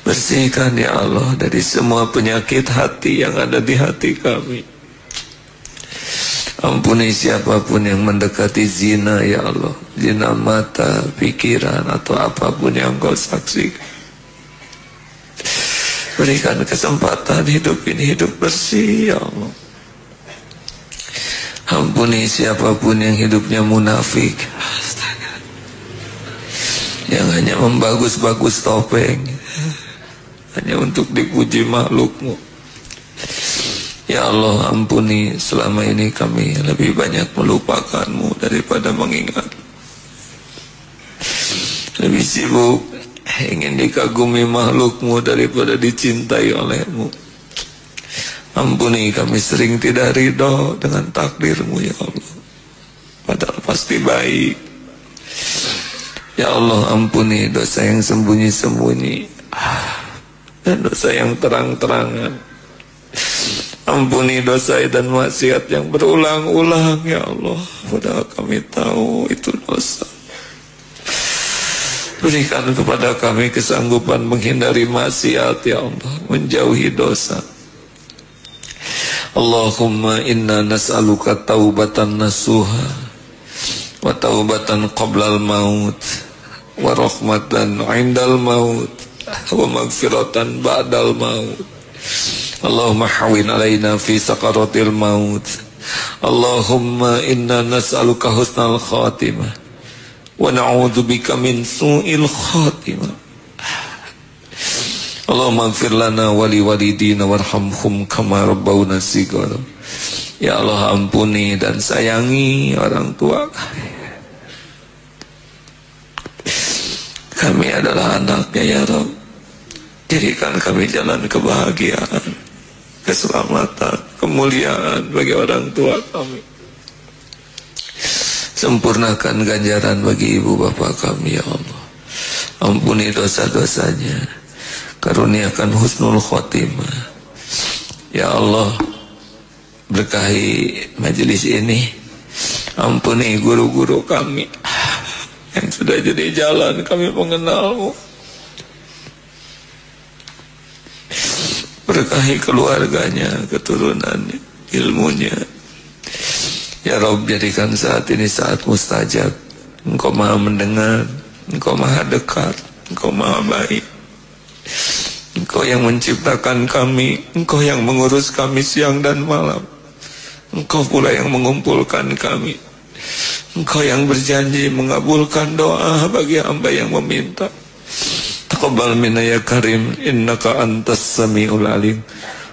Bersihkan, ya Allah, dari semua penyakit hati yang ada di hati kami. Ampuni siapapun yang mendekati zina, ya Allah, zina mata, pikiran, atau apapun yang Engkau saksikan. Berikan kesempatan hidup ini hidup bersih, ya Allah. Ampuni siapapun yang hidupnya munafik, yang hanya membagus-bagus topeng, hanya untuk dipuji makhlukmu. Ya Allah, ampuni, selama ini kami lebih banyak melupakanmu daripada mengingat. Lebih sibuk ingin dikagumi makhlukmu daripada dicintai olehmu. Ampuni kami sering tidak ridho dengan takdir-Mu ya Allah, padahal pasti baik. Ya Allah, ampuni dosa yang sembunyi-sembunyi dan dosa yang terang-terangan. Ampuni dosa dan maksiat yang berulang-ulang ya Allah, padahal kami tahu itu dosa. Berikan kepada kami kesanggupan menghindari maksiat ya Allah, menjauhi dosa. Allahumma inna nas'aluka taubatan nasuha wa taubatan qablal maut wa rahmatan indal maut wa maghfiratan ba'dal maut. Allahumma hawin alaina fi sakaratil maut. Allahumma inna nas'aluka husnal khatimah wa na'udzubika min su'il khatimah. Allahumma ighfir lana wa li walidina warhamhum kama rabbawna shighara. Ya Allah, ampuni dan sayangi orang tua kami. Kami adalah anaknya ya Rabb. Jadikan kami jalan kebahagiaan, keselamatan, kemuliaan bagi orang tua kami. Sempurnakan ganjaran bagi ibu bapak kami ya Allah. Ampuni dosa-dosanya, karuniakan husnul khotimah ya Allah. Berkahi majelis ini. Ampuni guru-guru kami yang sudah jadi jalan kami mengenal-Mu. Berkahi keluarganya, keturunannya, ilmunya ya Rabb. Jadikan saat ini saat mustajab. Engkau maha mendengar, Engkau maha dekat, Engkau maha baik. Engkau yang menciptakan kami, Engkau yang mengurus kami siang dan malam. Engkau pula yang mengumpulkan kami. Engkau yang berjanji mengabulkan doa bagi hamba yang meminta. Taqabbal minna ya karim, innaka antas sami'ul alim,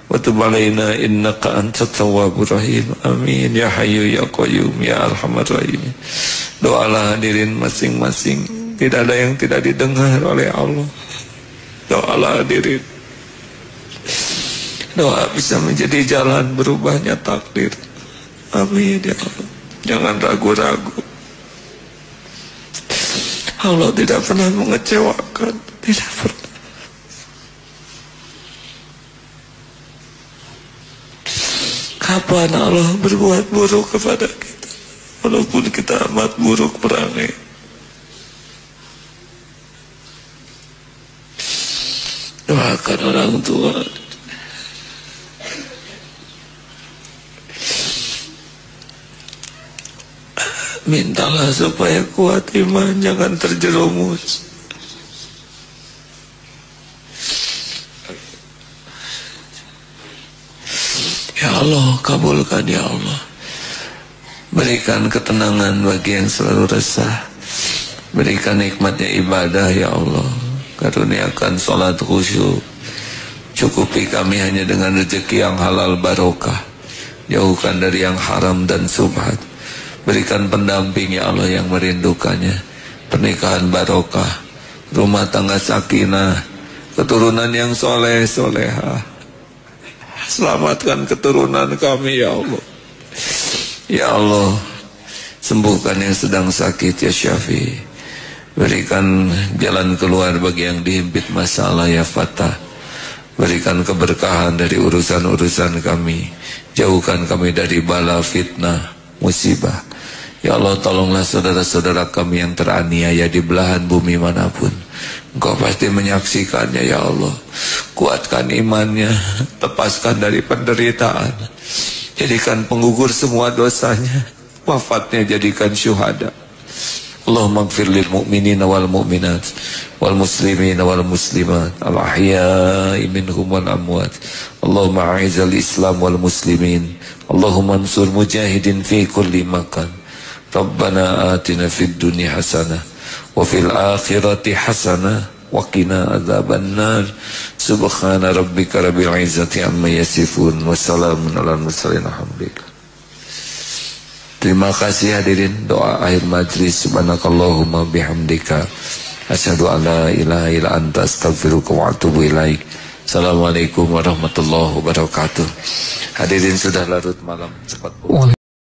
wa tub alaina innaka antat tawwabur rahim. Amin ya hayyu ya qayyum ya arhamar rahim. Doalah hadirin masing-masing, tidak ada yang tidak didengar oleh Allah. Doalah hadirin. Doa bisa menjadi jalan berubahnya takdir. Amin ya Allah. Jangan ragu-ragu. Allah tidak pernah mengecewakan, tidak pernah. Kapan Allah berbuat buruk kepada kita, walaupun kita amat buruk perangai? Doakan orang tua. Mintalah supaya kuat iman, jangan terjerumus. Ya Allah, kabulkan ya Allah. Berikan ketenangan bagi yang selalu resah. Berikan nikmatnya ibadah ya Allah. Karuniakan salat khusyuk. Cukupi kami hanya dengan rezeki yang halal barokah. Jauhkan dari yang haram dan subhat. Berikan pendamping ya Allah yang merindukannya. Pernikahan barokah, rumah tangga sakinah, keturunan yang soleh solehah. Selamatkan keturunan kami ya Allah. Ya Allah, sembuhkan yang sedang sakit ya Syafi. Berikan jalan keluar bagi yang dihimpit masalah ya Fatah. Berikan keberkahan dari urusan-urusan kami. Jauhkan kami dari bala, fitnah, musibah. Ya Allah, tolonglah saudara-saudara kami yang teraniaya di belahan bumi manapun. Engkau pasti menyaksikannya ya Allah. Kuatkan imannya, lepaskan dari penderitaan. Jadikan penggugur semua dosanya. Wafatnya jadikan syuhada. Allahumma ighfir lil mu'minina wal mu'minat wal muslimina wal muslimat al ahya'i minhum wal amwat. Allahumma a'izal islam wal muslimin. Allahumma ansur mujahidin fi kulli makan. Rabbana atina fid dunya hasanah wa fil akhirati hasanah wa qina adzabannar. Subhana rabbika rabbil izzati amma yasifun wa salamun alal mursalin alhamdulillah. Terima kasih hadirin. Doa akhir majlis. Subhanakallahumma bihamdika asyhadu an la ilaha illa anta astaghfiruka wa atubu ilaik. Assalamualaikum warahmatullahi wabarakatuh. Hadirin sudah larut malam cepat pulang.